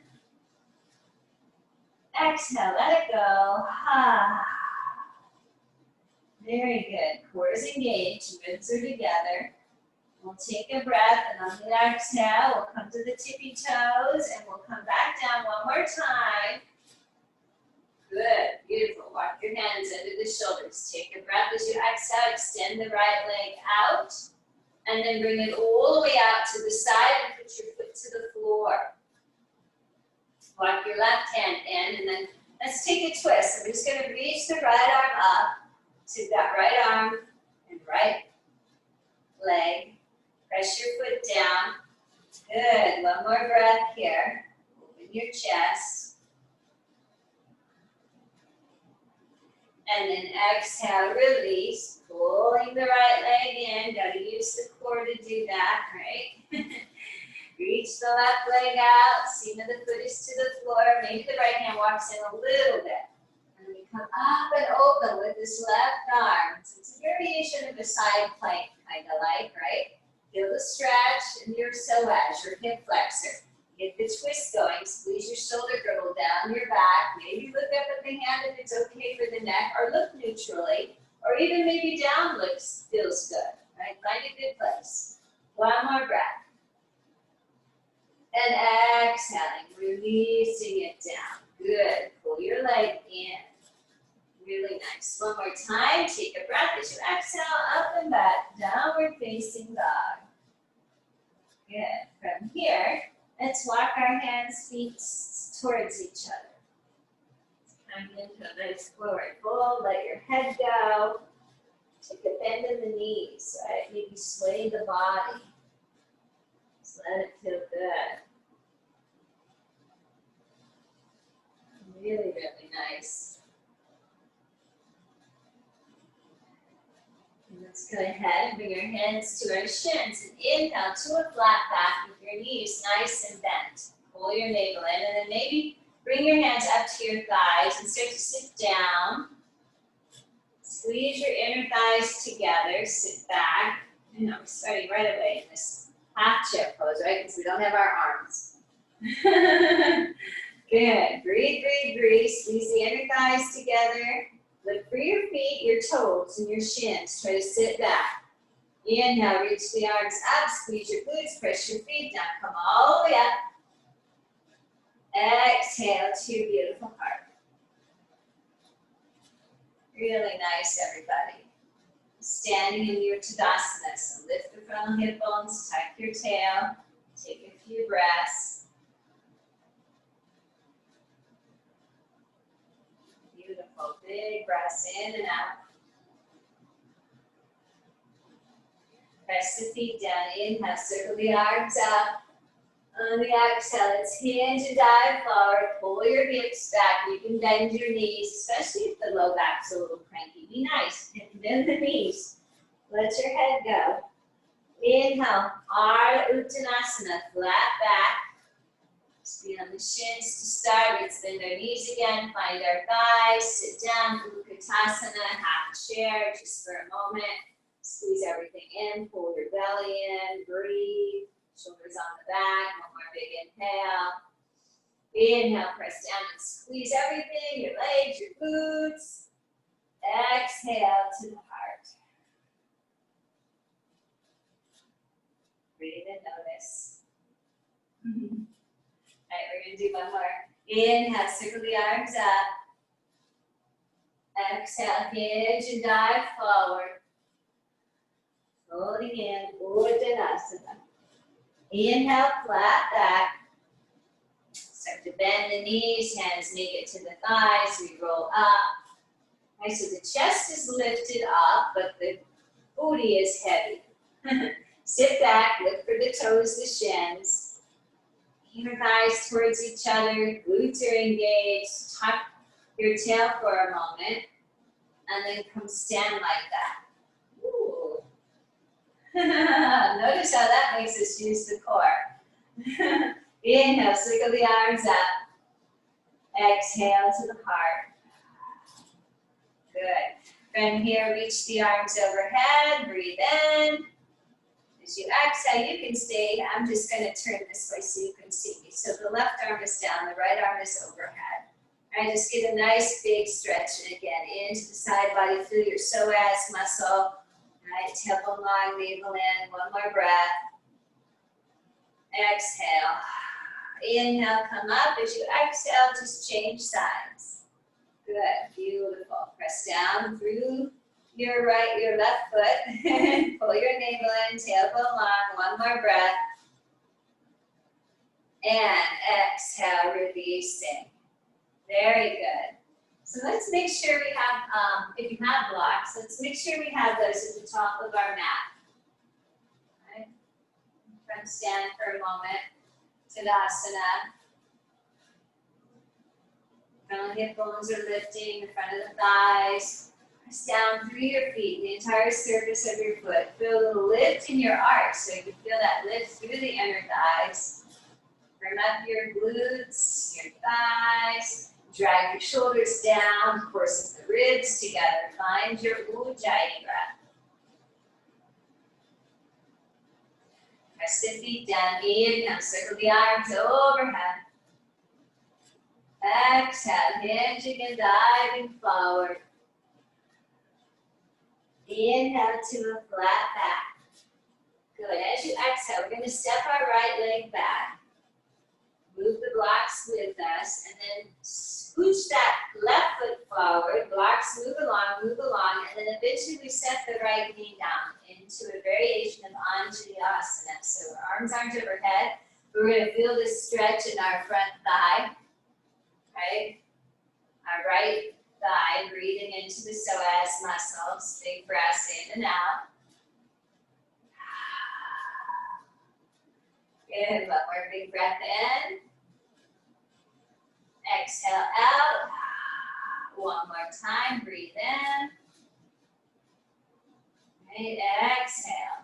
Exhale, let it go. Very good. Cores engaged, ribs are together. We'll take a breath, and on the exhale, we'll come to the tippy toes, and we'll come back down one more time. Good, beautiful. Walk your hands under the shoulders. Take a breath as you exhale. Extend the right leg out, and then bring it all the way out to the side and put your foot to the floor. Walk your left hand in, and then let's take a twist. I'm just going to reach the right arm up to that right arm and right leg. Press your foot down. Good. One more breath here. Open your chest. And then exhale, release. Pulling the right leg in. Got to use the core to do that, right? Reach the left leg out. Seam of the foot is to the floor. Maybe the right hand walks in a little bit. And then we come up and open with this left arm. So it's a variation of a side plank, kind of like, right? Feel the stretch in your psoas, your hip flexor. Get the twist going. Squeeze your shoulder girdle down your back. Maybe look up at the hand if it's okay for the neck, or look neutrally, or even maybe down looks feels good. Right? Find a good place. One more breath. And exhaling, releasing it down. Good. Pull your leg in. Really nice. One more time. Take a breath as you exhale, up and back, downward facing dog. Good. From here, let's walk our hands, feet towards each other. Come into a nice forward fold. Let your head go. Take a bend in the knees, right? Maybe sway the body. Just let it feel good. Really, really nice. And let's go ahead and bring our hands to our shins and inhale to a flat back with your knees nice and bent. Pull your navel in and then maybe bring your hands up to your thighs and start to sit down. Squeeze your inner thighs together, sit back. And I'm starting right away in this half chair pose, right? Because we don't have our arms. Good. Breathe, breathe, breathe. Squeeze the inner thighs together. Look for your feet, your toes, and your shins. Try to sit back. Inhale, reach the arms up. Squeeze your glutes. Press your feet down. Come all the way up. Exhale to your beautiful heart. Really nice, everybody. Standing in your Tadasana. So lift the frontal hip bones, tuck your tail. Take a few breaths. Beautiful. Big breaths in and out. Press the feet down. Inhale, circle the arms up. On the exhale, let's hinge and dive forward. Pull your hips back. You can bend your knees, especially if the low back's a little cranky. Be nice and bend the knees. Let your head go. Inhale, Ardha Uttanasana, flat back. Squeeze on the shins to start. Let's bend our knees again. Find our thighs. Sit down. Utkatasana, half chair, just for a moment. Squeeze everything in. Pull your belly in. Breathe. Shoulders on the back. One more big inhale. Inhale, press down and squeeze everything. Your legs, your glutes. Exhale to the heart. Breathe and notice. All right, we're going to do one more. Inhale, circle the arms up. Exhale, hinge and dive forward. Holding in, Uttanasana. Inhale, flat back. Start to bend the knees, hands make it to the thighs, we roll up. Okay, so the chest is lifted up, but the booty is heavy. Sit back, look for the toes, the shins. Inner thighs towards each other, glutes are engaged. Tuck your tail for a moment, and then come stand like that. Ooh. Notice how that makes us use the core. Inhale, circle the arms up. Exhale to the heart. Good. From here, reach the arms overhead. Breathe in. As you exhale, you can stay. I'm just going to turn this way so you can see me. So the left arm is down, the right arm is overhead. All right, just get a nice big stretch. And again, into the side body. Feel your psoas muscle. Right, tailbone long, navel in. One more breath. Exhale. Inhale, come up. As you exhale, just change sides. Good, beautiful. Press down through your left foot. Pull your navel in, tailbone long. One more breath. And exhale, releasing. Very good. So let's make sure we have, if you have blocks, let's make sure we have those at the top of our mat. Right? From stand for a moment. Tadasana. Front hip bones are lifting, the front of the thighs. Press down through your feet, the entire surface of your foot. Feel a little lift in your arch, so you can feel that lift through the inner thighs. Firm up your glutes, your thighs. Drag your shoulders down, force the ribs together. Find your Ujjayi breath. Press the feet down. Inhale, circle the arms overhead. Exhale, hinging and diving forward. Inhale to a flat back. Good. As you exhale, we're going to step our right leg back. Move the blocks with us, and then scooch that left foot forward. Blocks move along, and then eventually we set the right knee down into a variation of Anjali-asana. So our arms aren't overhead. We're going to feel this stretch in our front thigh, right? Our right thigh, breathing into the psoas muscles. Big breaths in and out. Good. One more big breath in. Exhale out. One more time. Breathe in. Right. Exhale.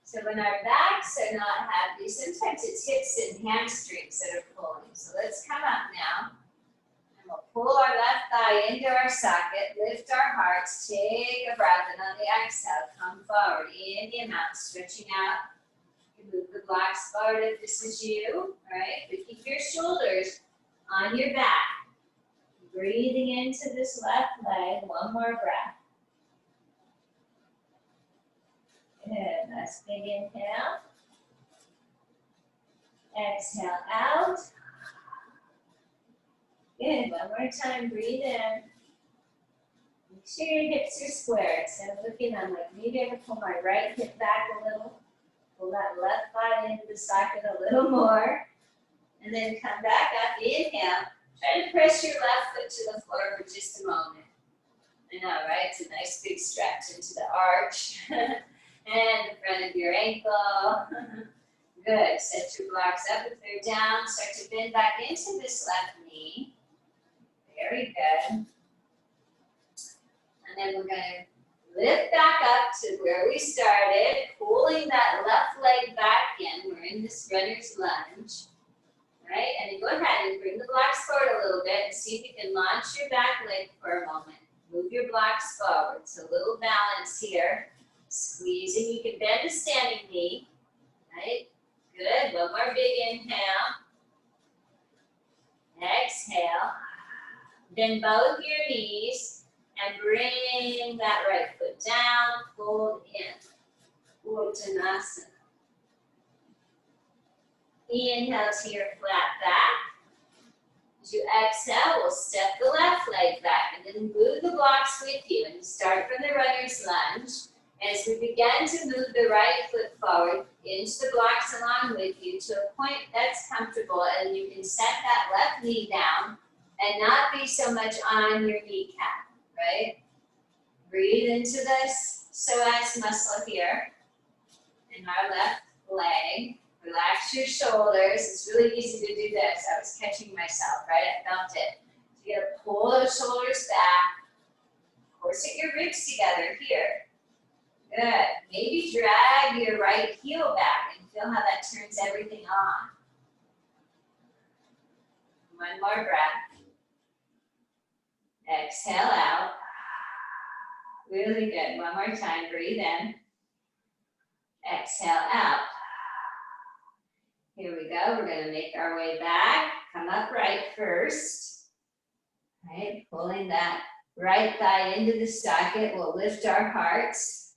So when our backs are not happy, sometimes it's hips and hamstrings that are pulling. So let's come up now. And we'll pull our left thigh into our socket. Lift our hearts. Take a breath. And on the exhale, come forward. In the amount. Stretching out. Move the blocks forward if this is you, right? But keep your shoulders on your back. Breathing into this left leg. One more breath. Good. Nice big inhale. Exhale out. Good. One more time. Breathe in. Make sure your hips are squared. So I'm looking, I'm like, maybe I can pull my right hip back a little. Pull that left thigh into the socket a little more. And then come back up. Inhale. Try to press your left foot to the floor for just a moment. I know, right? It's a nice big stretch into the arch. And the front of your ankle. Good. Set your blocks up if they're down. Start to bend back into this left knee. Very good. And then we're going to lift back up to where we started, pulling that left leg back in. We're in this runner's lunge, right? And then go ahead and bring the blocks forward a little bit and see if you can launch your back leg for a moment. Move your blocks forward. So a little balance here. Squeezing. You can bend the standing knee, right? Good. One more big inhale. Exhale. Bend both your knees. And bring that right foot down, fold in, Uttanasana. Inhale to your flat back. As you exhale, we'll step the left leg back and then move the blocks with you. And start from the runner's lunge. As we begin to move the right foot forward, inch the blocks along with you to a point that's comfortable, and you can set that left knee down and not be so much on your kneecap. Right? Breathe into this psoas muscle here in our left leg. Relax your shoulders. It's really easy to do this. I was catching myself, right? I felt it. So you gotta pull those shoulders back. Corset your ribs together here. Good. Maybe drag your right heel back and feel how that turns everything on. One more breath. Exhale out. Really good. One more time. Breathe in. Exhale out. Here we go. We're going to make our way back. Come upright first. Right? Pulling that right thigh into the socket. We'll lift our hearts.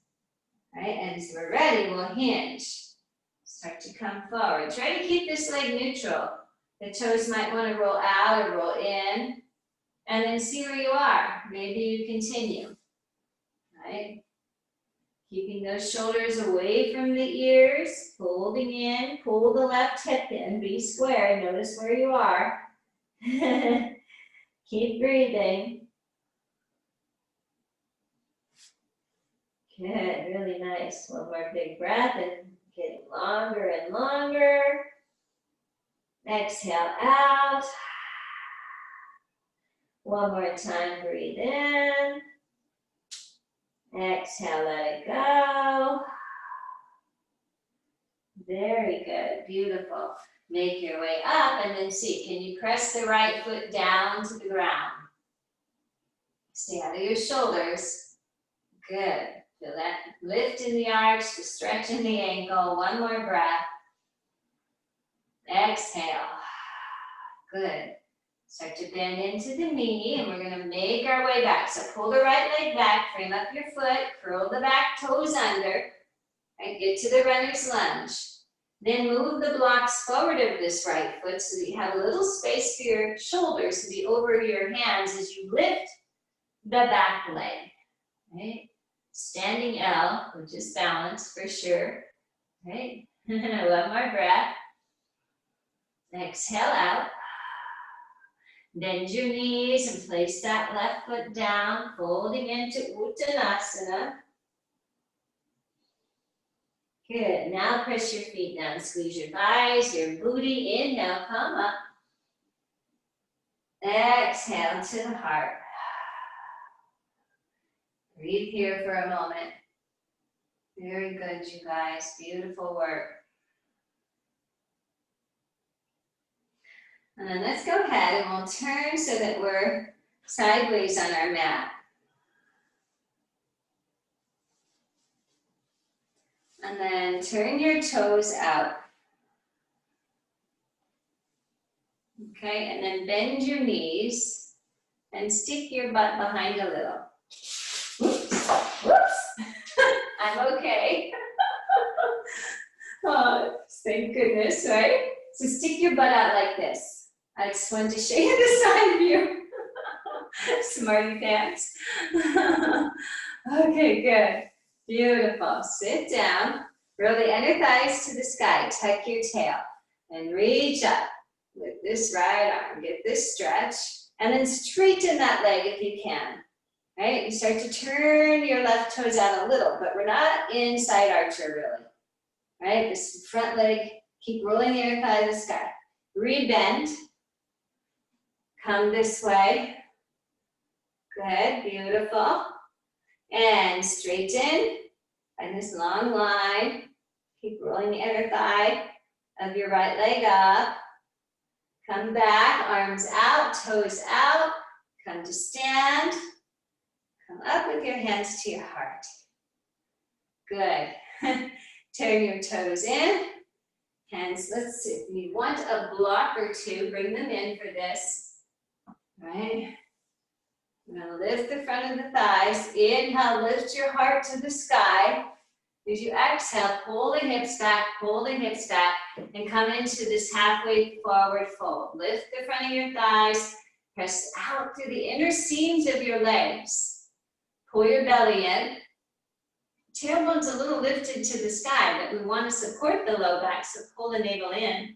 Right? And as we're ready, we'll hinge. Start to come forward. Try to keep this leg neutral. The toes might want to roll out or roll in. And then see where you are. Maybe you continue, right? Keeping those shoulders away from the ears, holding in, pull the left hip in, be square, notice where you are. Keep breathing. Good, really nice. One more big breath and getting longer and longer. Exhale out. One more time, breathe in. Exhale, let it go. Very good, beautiful. Make your way up and then see, can you press the right foot down to the ground? Stay out of your shoulders. Good. Feel that lift in the arch, the stretch in the ankle. One more breath. Exhale. Good. Start to bend into the knee, and we're going to make our way back. So pull the right leg back, frame up your foot, curl the back toes under, and get to the runner's lunge. Then move the blocks forward of this right foot so that you have a little space for your shoulders to be over your hands as you lift the back leg. Right? Standing L, which is balance for sure. Right? One more breath. Exhale out. Bend your knees and place that left foot down, folding into Uttanasana. Good. Now press your feet down, squeeze your thighs, your booty. Inhale, come up. Exhale to the heart. Breathe here for a moment. Very good, you guys. Beautiful work. And then let's go ahead and we'll turn so that we're sideways on our mat. And then turn your toes out. Okay, and then bend your knees and stick your butt behind a little. Whoops, whoops. I'm okay. Oh, thank goodness, right? So stick your butt out like this. I just wanted to show you the side view. Smarty pants. Okay, good. Beautiful. Sit down. Roll the inner thighs to the sky. Tuck your tail. And reach up with this right arm. Get this stretch. And then straighten that leg if you can. Right? You start to turn your left toes out a little, but we're not in side archer really. Right? This front leg, keep rolling the inner thigh to the sky. Rebend. Come this way. Good, beautiful. And straighten. Find this long line. Keep rolling the inner thigh of your right leg up. Come back, arms out, toes out. Come to stand. Come up with your hands to your heart. Good. Turn your toes in. Hands, let's see, if you want a block or two, bring them in for this. All right. We're going to lift the front of the thighs. Inhale, lift your heart to the sky. As you exhale, pull the hips back, and come into this halfway forward fold. Lift the front of your thighs. Press out through the inner seams of your legs. Pull your belly in. Tailbone's a little lifted to the sky, but we want to support the low back, so pull the navel in.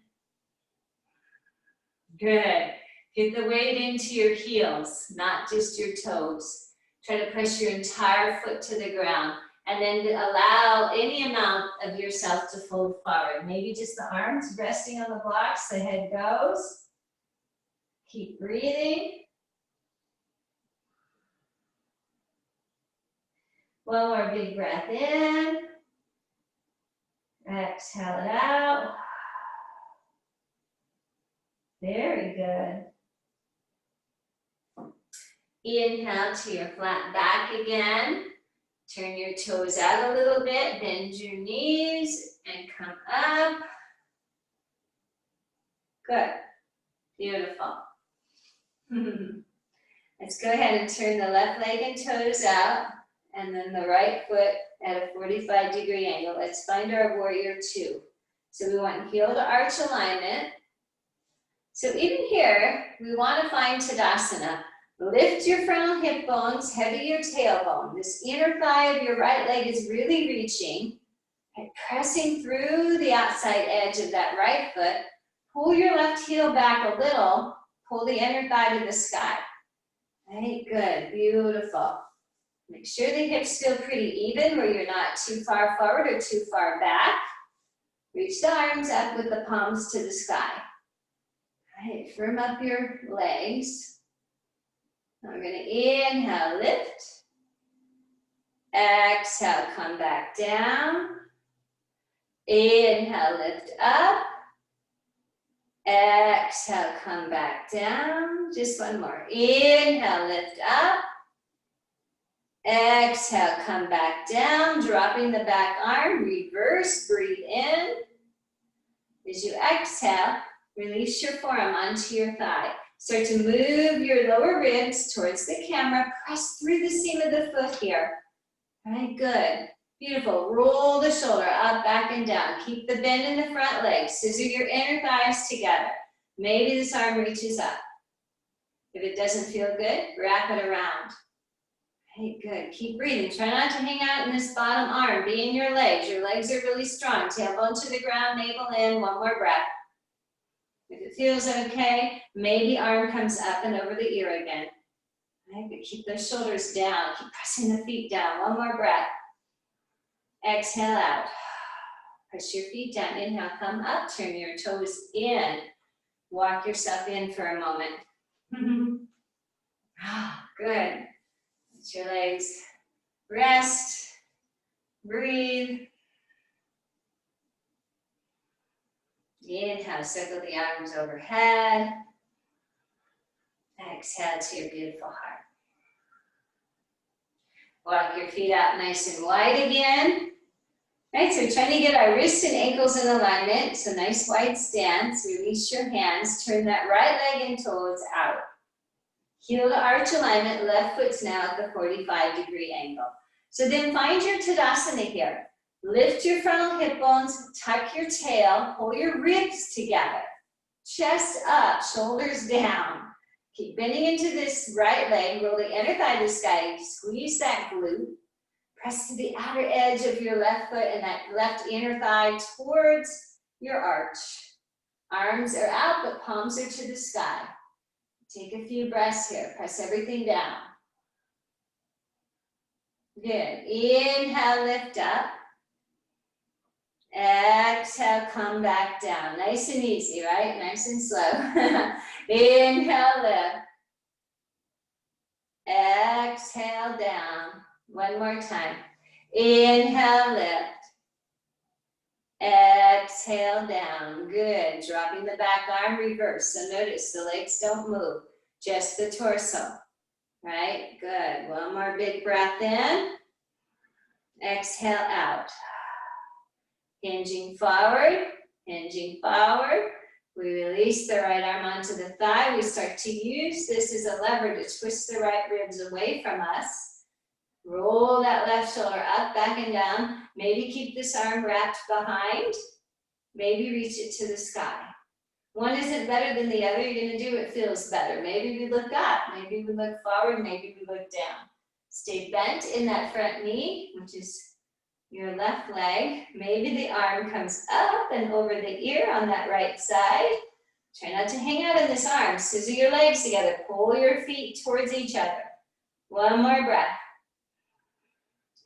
Good. Get the weight into your heels, not just your toes. Try to press your entire foot to the ground, and then allow any amount of yourself to fold forward. Maybe just the arms resting on the blocks, the head goes. Keep breathing. One more big breath in. Exhale it out. Very good. Inhale to your flat back again. Turn your toes out a little bit. Bend your knees and come up. Good. Beautiful. Let's go ahead and turn the left leg and toes out. And then the right foot at a 45-degree angle. Let's find our warrior two. So we want heel to arch alignment. So even here, we want to find Tadasana. Lift your frontal hip bones, heavy your tailbone. This inner thigh of your right leg is really reaching. And pressing through the outside edge of that right foot. Pull your left heel back a little. Pull the inner thigh to the sky. Right, good, beautiful. Make sure the hips feel pretty even where you're not too far forward or too far back. Reach the arms up with the palms to the sky. All right, firm up your legs. Now we're going to inhale, lift. Exhale, come back down. Inhale, lift up. Exhale, come back down. Just one more. Inhale, lift up. Exhale, come back down, dropping the back arm, reverse, breathe in. As you exhale, release your forearm onto your thigh. Start to move your lower ribs towards the camera. Press through the seam of the foot here. All right, good. Beautiful. Roll the shoulder up, back, and down. Keep the bend in the front leg. Scissor your inner thighs together. Maybe this arm reaches up. If it doesn't feel good, wrap it around. Okay, good. Keep breathing. Try not to hang out in this bottom arm. Be in your legs. Your legs are really strong. Tailbone to the ground, navel in. One more breath. If it feels okay, maybe arm comes up and over the ear again. Right, but keep those shoulders down. Keep pressing the feet down. One more breath. Exhale out. Press your feet down. Inhale, come up. Turn your toes in. Walk yourself in for a moment. Good. Let your legs rest. Breathe. Inhale, circle the arms overhead. Exhale to your beautiful heart. Walk your feet out nice and wide again. Right, so we're trying to get our wrists and ankles in alignment. So nice wide stance. Release your hands. Turn that right leg and toes out. Heel to arch alignment. Left foot's now at the 45-degree angle. So then find your Tadasana here. Lift your frontal hip bones. Tuck your tail. Pull your ribs together. Chest up. Shoulders down. Keep bending into this right leg. Roll the inner thigh to the sky. Squeeze that glute. Press to the outer edge of your left foot and that left inner thigh towards your arch. Arms are out, but palms are to the sky. Take a few breaths here. Press everything down. Good. Inhale, lift up. Exhale, come back down. Nice and easy, right? Nice and slow. Inhale, lift. Exhale, down. One more time. Inhale, lift. Exhale, down. Good. Dropping the back arm, reverse. So notice the legs don't move, just the torso. Right? Good. One more big breath in. Exhale out. Hinging forward, hinging forward. We release the right arm onto the thigh. We start to use this as a lever to twist the right ribs away from us. Roll that left shoulder up, back and down. Maybe keep this arm wrapped behind. Maybe reach it to the sky. One isn't better than the other. You're going to do what feels better. Maybe we look up. Maybe we look forward. Maybe we look down. Stay bent in that front knee, which is your left leg. Maybe the arm comes up and over the ear on that right side. Try not to hang out in this arm. Scissor your legs together. Pull your feet towards each other. One more breath.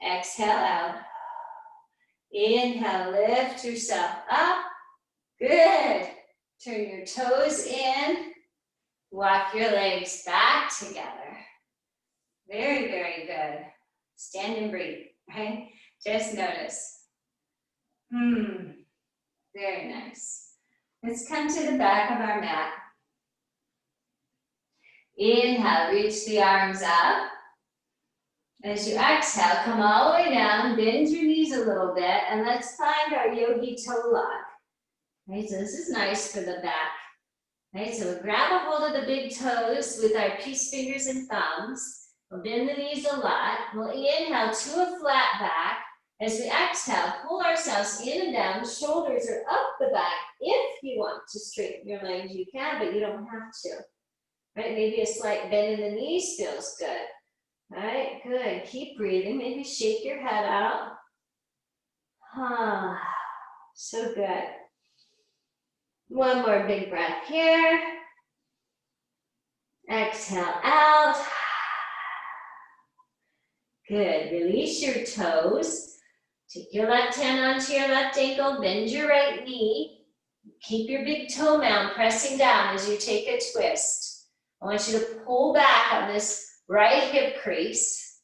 Exhale out. Inhale, lift yourself up. Good. Turn your toes in. Walk your legs back together. Very, very good. Stand and breathe, right? Just notice. Very nice. Let's come to the back of our mat. Inhale, reach the arms up. As you exhale, come all the way down, bend your knees a little bit, and let's find our yogi toe lock. Right, so this is nice for the back. Right, so we'll grab a hold of the big toes with our peace fingers and thumbs. We'll bend the knees a lot. We'll inhale to a flat back. As we exhale, pull ourselves in and down. The shoulders are up the back. If you want to straighten your legs, you can, but you don't have to. Right, maybe a slight bend in the knees feels good. All right, good. Keep breathing. Maybe shake your head out. So good. One more big breath here. Exhale out. Good. Release your toes. Take your left hand onto your left ankle. Bend your right knee. Keep your big toe mound pressing down as you take a twist. I want you to pull back on this right hip crease.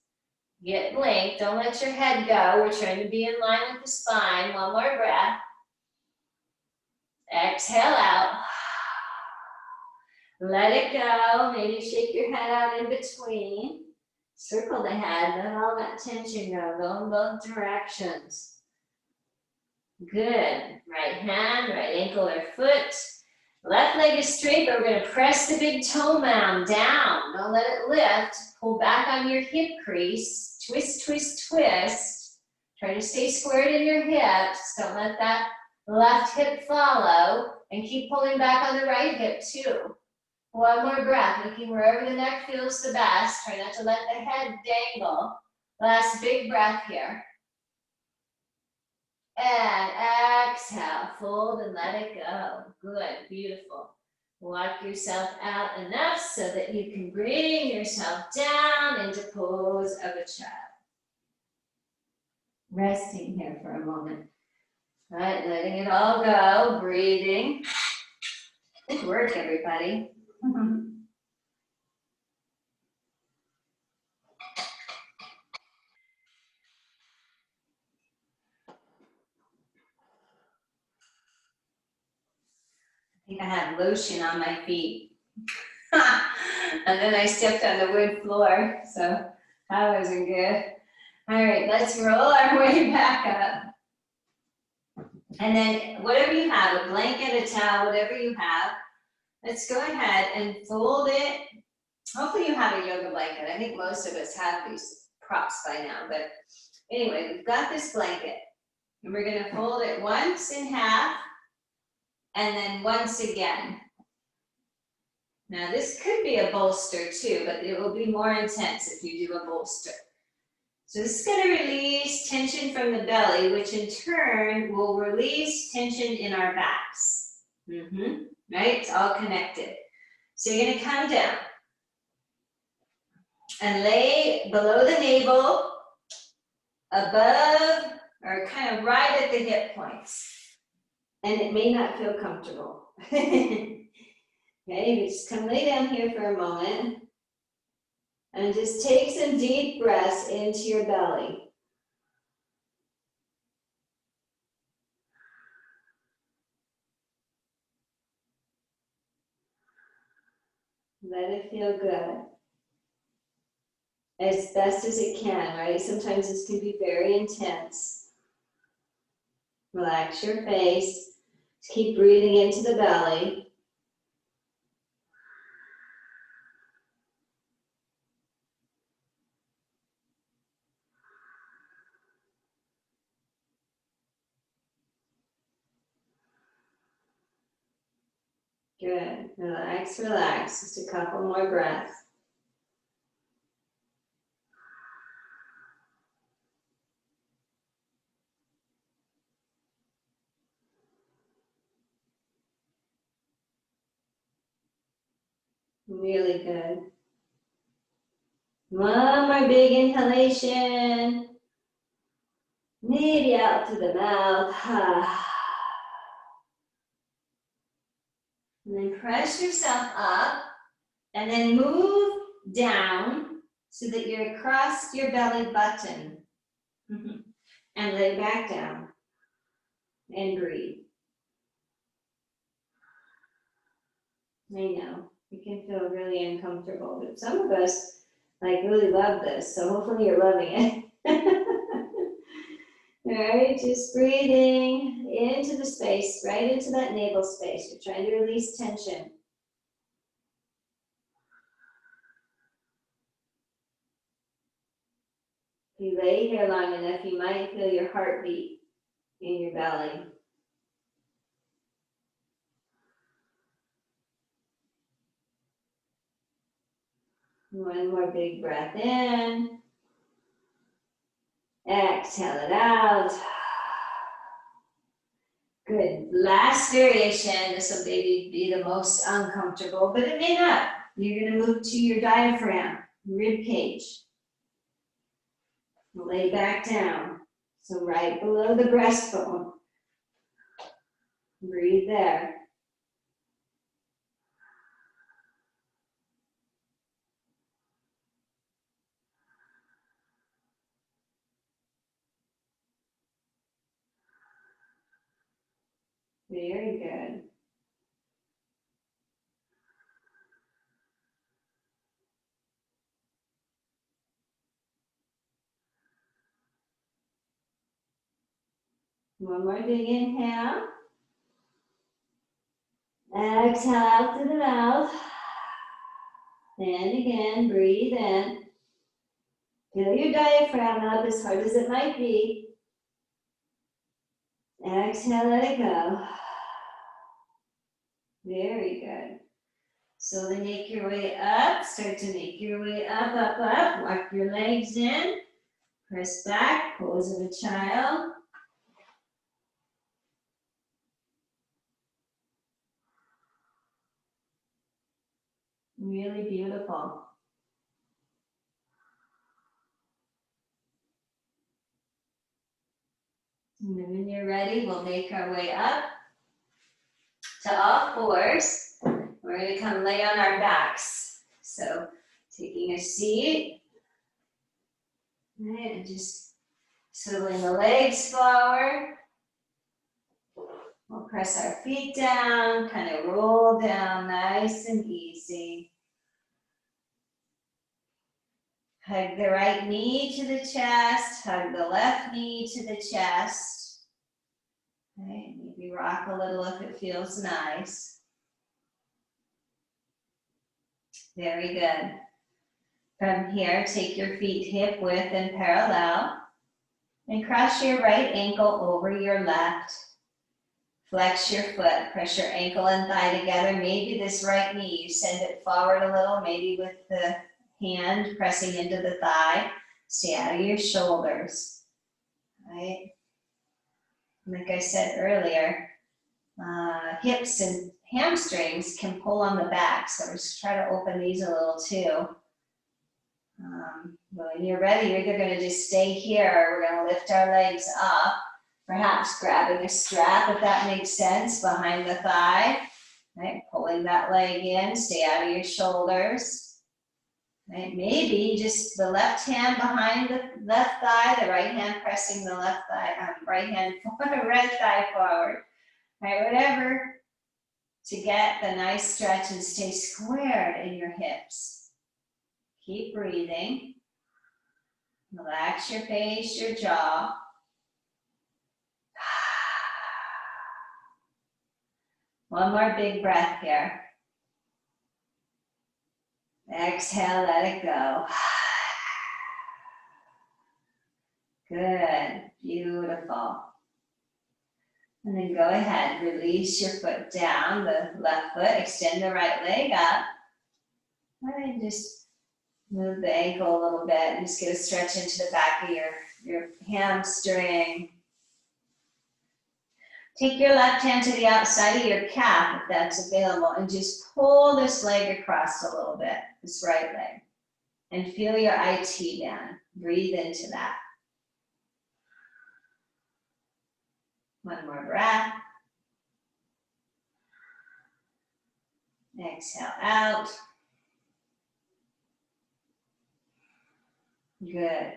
Get length. Don't let your head go. We're trying to be in line with the spine. One more breath. Exhale out. Let it go. Maybe shake your head out in between. Circle the head, let all that tension go in both directions. Good. Right hand, right ankle or foot. Left leg is straight, but we're going to press the big toe mound down. Don't let it lift. Pull back on your hip crease. Twist, twist, twist. Try to stay squared in your hips. Don't let that left hip follow. And keep pulling back on the right hip too. One more breath, looking wherever the neck feels the best. Try not to let the head dangle. Last big breath here. And exhale, fold and let it go. Good, beautiful. Walk yourself out enough so that you can bring yourself down into pose of a child. Resting here for a moment. All right, letting it all go, breathing. Good work, everybody. I think I have lotion on my feet. And then I stepped on the wood floor, so that wasn't good. All right, let's roll our way back up. And then whatever you have, a blanket, a towel, whatever you have, let's go ahead and fold it. Hopefully you have a yoga blanket. I think most of us have these props by now, but anyway, we've got this blanket. And we're gonna fold it once in half, and then once again. Now this could be a bolster too, but it will be more intense if you do a bolster. So this is going to release tension from the belly, which in turn will release tension in our backs. Right? It's all connected. So you're going to come down and lay below the navel, above, or kind of right at the hip points. And it may not feel comfortable. Okay, you just come lay down here for a moment. And just take some deep breaths into your belly. Let it feel good. As best as it can, right? Sometimes this can be very intense. Relax your face. Just keep breathing into the belly. Good. Relax, relax. Just a couple more breaths. Really good. One more big inhalation. Maybe out through the mouth. And then press yourself up. And then move down so that you're across your belly button. And lay back down. And breathe. I know, it can feel really uncomfortable, but some of us really love this, so hopefully you're loving it. All right, just breathing into the space, right into that navel space. You're trying to release tension. If you lay here long enough, you might feel your heartbeat in your belly. One more big breath in. Exhale it out. Good. Last variation. This will maybe be the most uncomfortable, but it may not. You're going to move to your diaphragm, rib cage. Lay back down. So right below the breastbone. Breathe there. Very good. One more big inhale. Exhale out through the mouth. And again, breathe in. Feel your diaphragm up as hard as it might be. Exhale, let it go. Very good. So then make your way up. Start to make your way up, up, up. Walk your legs in. Press back, pose of a child. Really beautiful. And then when you're ready, we'll make our way up to all fours. We're going to come lay on our backs. So taking a seat. Right, and just swiveling the legs forward. We'll press our feet down, kind of roll down nice and easy. Hug the right knee to the chest, hug the left knee to the chest. Right, maybe rock a little if it feels nice. Very good. From here, take your feet hip width and parallel, and cross your right ankle over your left. Flex your foot, press your ankle and thigh together. Maybe this right knee, you send it forward a little, maybe with the hand pressing into the thigh. Stay out of your shoulders, right? Like I said earlier, hips and hamstrings can pull on the back, so just try to open these a little too. When you're ready, you're either going to just stay here, or we're going to lift our legs up, perhaps grabbing a strap, if that makes sense, behind the thigh, right? Pulling that leg in, stay out of your shoulders, right? Maybe just the left hand behind the left thigh, the right hand pressing the left thigh, right thigh forward, right? Whatever, to get the nice stretch and stay squared in your hips. Keep breathing. Relax your face, your jaw. One more big breath here. Exhale, let it go. Good, beautiful. And then go ahead, release your foot down, the left foot, extend the right leg up. And just move the ankle a little bit and just get a stretch into the back of your hamstring. Take your left hand to the outside of your calf, if that's available, and just pull this leg across a little bit, this right leg. And feel your IT down. Breathe into that. One more breath. Exhale out. Good.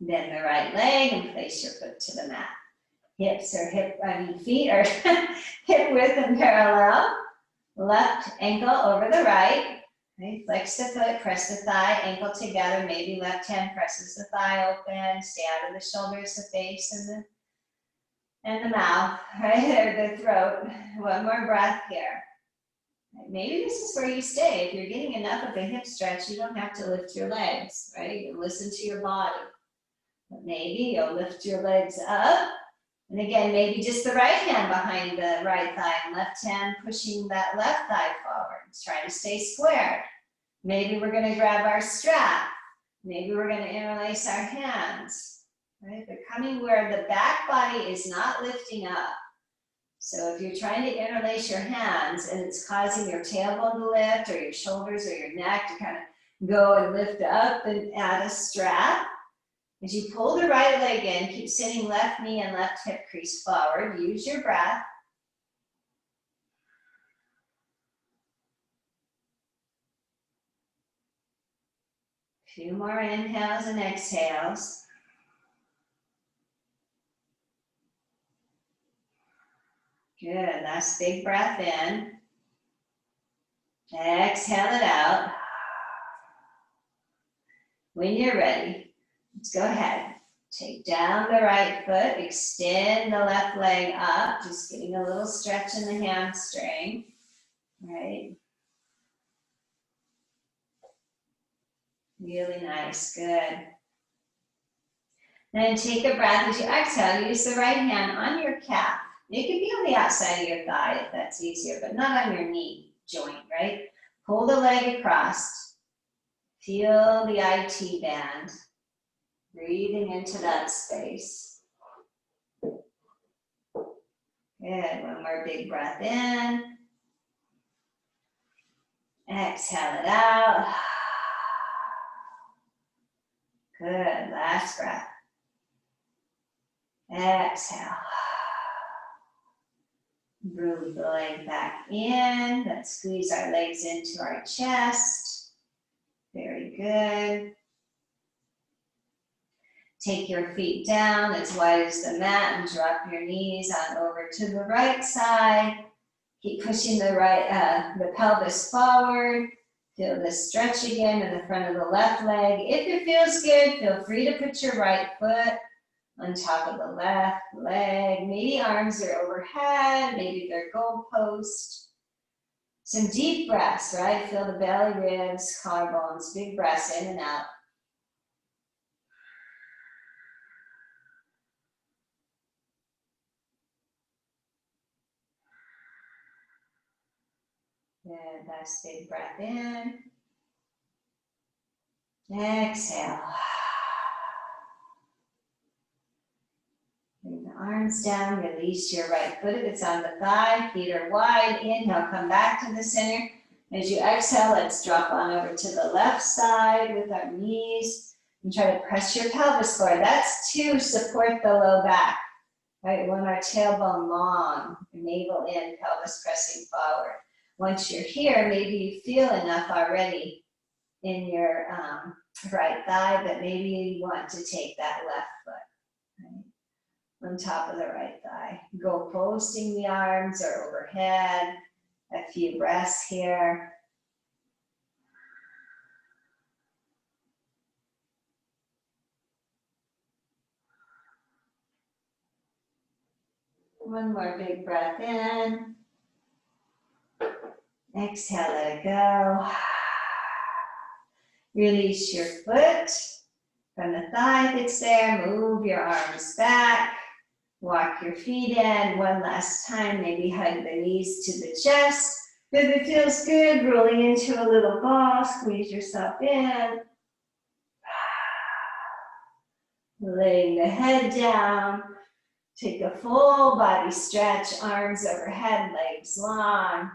Bend the right leg and place your foot to the mat. Feet are hip width and parallel. Left ankle over the right. Okay. Flex the foot, press the thigh, ankle together. Maybe left hand presses the thigh open. Stay out of the shoulders, the face, and the mouth, right? Or the throat. One more breath here. Maybe this is where you stay. If you're getting enough of a hip stretch, you don't have to lift your legs, right? You listen to your body. But maybe you'll lift your legs up. And again, maybe just the right hand behind the right thigh and left hand pushing that left thigh forward. Try to stay squared. Maybe we're going to grab our strap. Maybe we're going to interlace our hands, right? But coming where the back body is not lifting up. So if you're trying to interlace your hands and it's causing your tailbone to lift or your shoulders or your neck to kind of go and lift up and add a strap, as you pull the right leg in, keep sending left knee and left hip crease forward. Use your breath. A few more inhales and exhales. Good, last big breath in. Exhale it out. When you're ready, let's go ahead. Take down the right foot, extend the left leg up, just getting a little stretch in the hamstring, right? Really nice, good. Then take a breath as you exhale. Use the right hand on your calf. It could be on the outside of your thigh if that's easier, but not on your knee joint, right? Pull the leg across. Feel the IT band. Breathing into that space. Good. One more big breath in. Exhale it out. Good. Last breath. Exhale. Move the leg back in. Let's squeeze our legs into our chest. Very good. Take your feet down as wide as the mat and drop your knees on over to the right side. Keep pushing the pelvis forward. Feel the stretch again in the front of the left leg. If it feels good, feel free to put your right foot on top of the left leg. Maybe arms are overhead, maybe they're goalpost. Some deep breaths, right? Feel the belly, ribs, collarbones, big breaths in and out. Good, last big breath in. Exhale. Bring the arms down, release your right foot if it's on the thigh, feet are wide. Inhale, come back to the center. As you exhale, let's drop on over to the left side with our knees and try to press your pelvis forward. That's to support the low back, right? We want our tailbone long, navel in, pelvis pressing forward. Once you're here, maybe you feel enough already in your right thigh, but maybe you want to take that left foot, right, on top of the right thigh. Go posting the arms or overhead. A few breaths here. One more big breath in. Exhale, let it go. Release your foot from the thigh if it's there. Move your arms back. Walk your feet in. One last time, maybe hug the knees to the chest. If it feels good, rolling into a little ball, squeeze yourself in. Laying the head down. Take a full body stretch, arms overhead, legs long.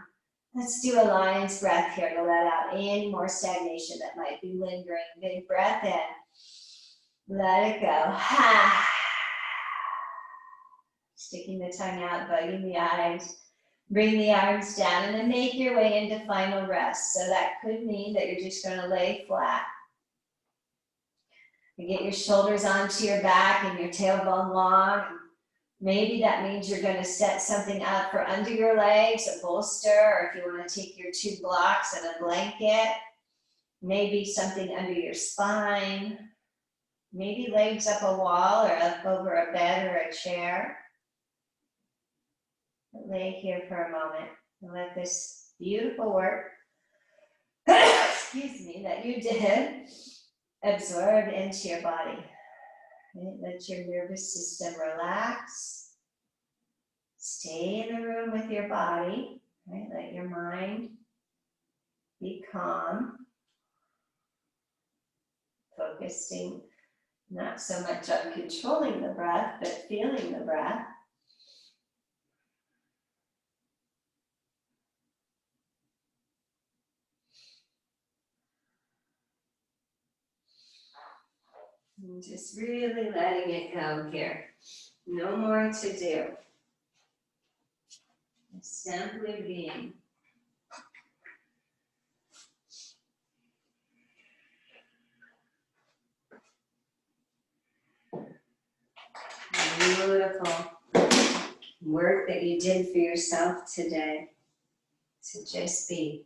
Let's do a lion's breath here to let out any more stagnation that might be lingering. Big breath in. Let it go. Sticking the tongue out, bugging the eyes. Bring the arms down and then make your way into final rest. So that could mean that you're just going to lay flat. You get your shoulders onto your back and your tailbone long. Maybe that means you're going to set something up for under your legs, a bolster, or if you want to take your 2 blocks and a blanket. Maybe something under your spine. Maybe legs up a wall or up over a bed or a chair. Lay here for a moment and let this beautiful work, excuse me, that you did absorb into your body. Right? Let your nervous system relax. Stay in the room with your body. Right? Let your mind be calm. Focusing not so much on controlling the breath, but feeling the breath. And just really letting it go here. No more to do. Simply being. Beautiful work that you did for yourself today. So just be.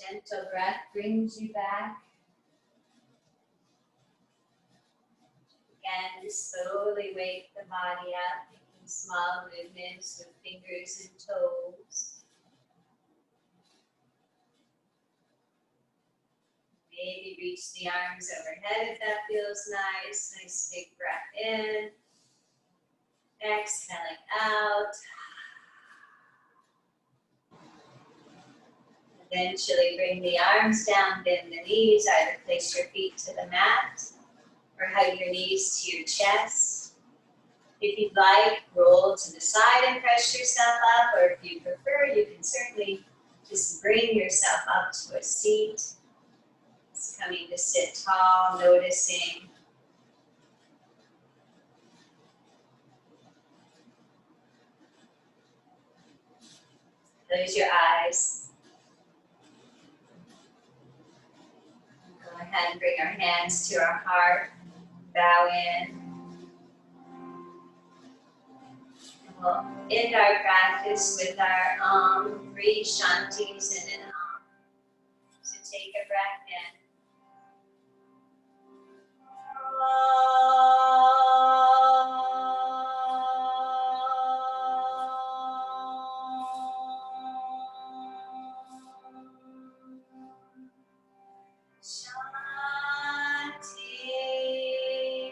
Gentle breath brings you back. Again, slowly wake the body up, making small movements with fingers and toes. Maybe reach the arms overhead if that feels nice. Nice big breath in. Exhaling out. Eventually bring the arms down, bend the knees, either place your feet to the mat or hug your knees to your chest. If you'd like, roll to the side and press yourself up, or if you prefer, you can certainly just bring yourself up to a seat. It's coming to sit tall, noticing. Close your eyes. Go ahead and bring our hands to our heart. Bow in. And we'll end our practice with our 3 shantis and an So take a breath in.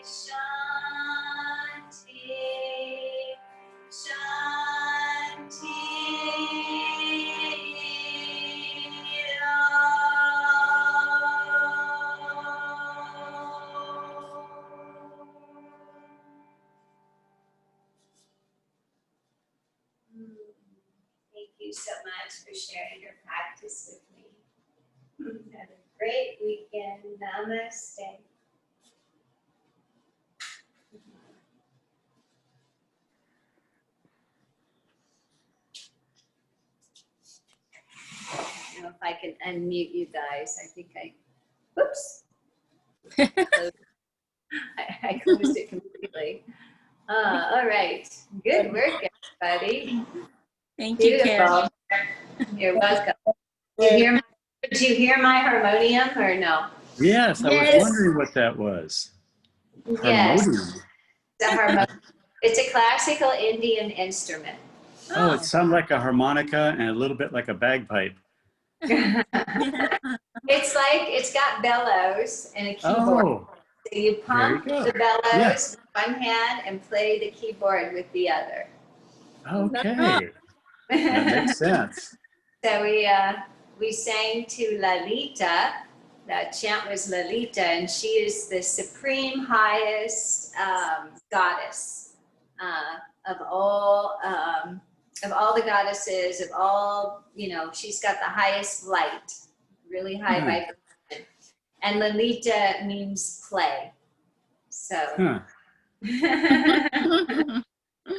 Shanti, Shanti, Thank you so much for sharing your practice with me. Have a great weekend. Namaste. I don't know if I can unmute you guys. I think whoops. I closed it completely. All right. Good work, everybody. Thank you, Karen. You're welcome. Did you hear my harmonium or no? Yes, I was wondering what that was. Yes. Harmonium. The harmonium. It's a classical Indian instrument. Oh, it sounds like a harmonica and a little bit like a bagpipe. It's got bellows and a keyboard. Oh, So you pump the bellows with one hand and play the keyboard with the other. Okay. That makes sense. So we sang to Lalita. That chant was Lalita, and she is the supreme highest goddess of all the goddesses, of all, she's got the highest light, really high vibration. And Lalita means play. So.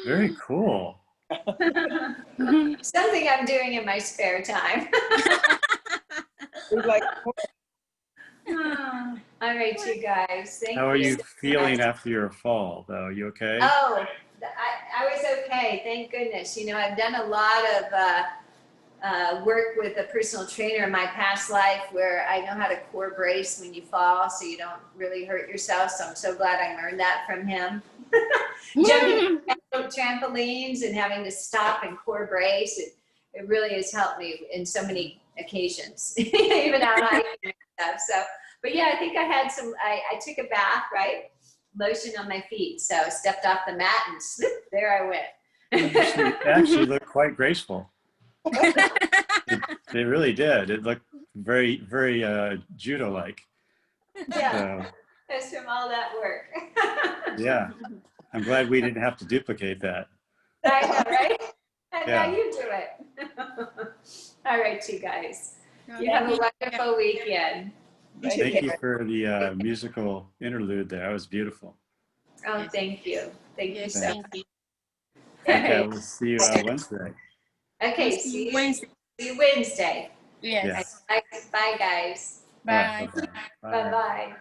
Very cool. Something I'm doing in my spare time. All right, you guys. Thank you. How are you feeling after your fall, though? You okay? Oh, I was okay. Thank goodness. I've done a lot of work with a personal trainer in my past life where I know how to core brace when you fall so you don't really hurt yourself. So I'm so glad I learned that from him. Jumping trampolines and having to stop and core brace. It really has helped me in so many occasions, even out hiking and stuff. So, but yeah, I think I had I took a bath, right? Lotion on my feet. So I stepped off the mat and slip, there I went. You actually looked quite graceful. It really did. It looked very, very judo-like. Yeah, so, that's from all that work. Yeah, I'm glad we didn't have to duplicate that. I know, right? And Yeah. now you do it. All right, you guys. You have a wonderful weekend. Thank you for the musical interlude there. That was beautiful. Oh, thank you. Thank you so much. Thank you. Okay, we'll see you Wednesday. Okay, see you Wednesday. Yes. Bye, guys. Bye. Right, bye-bye. Bye-bye.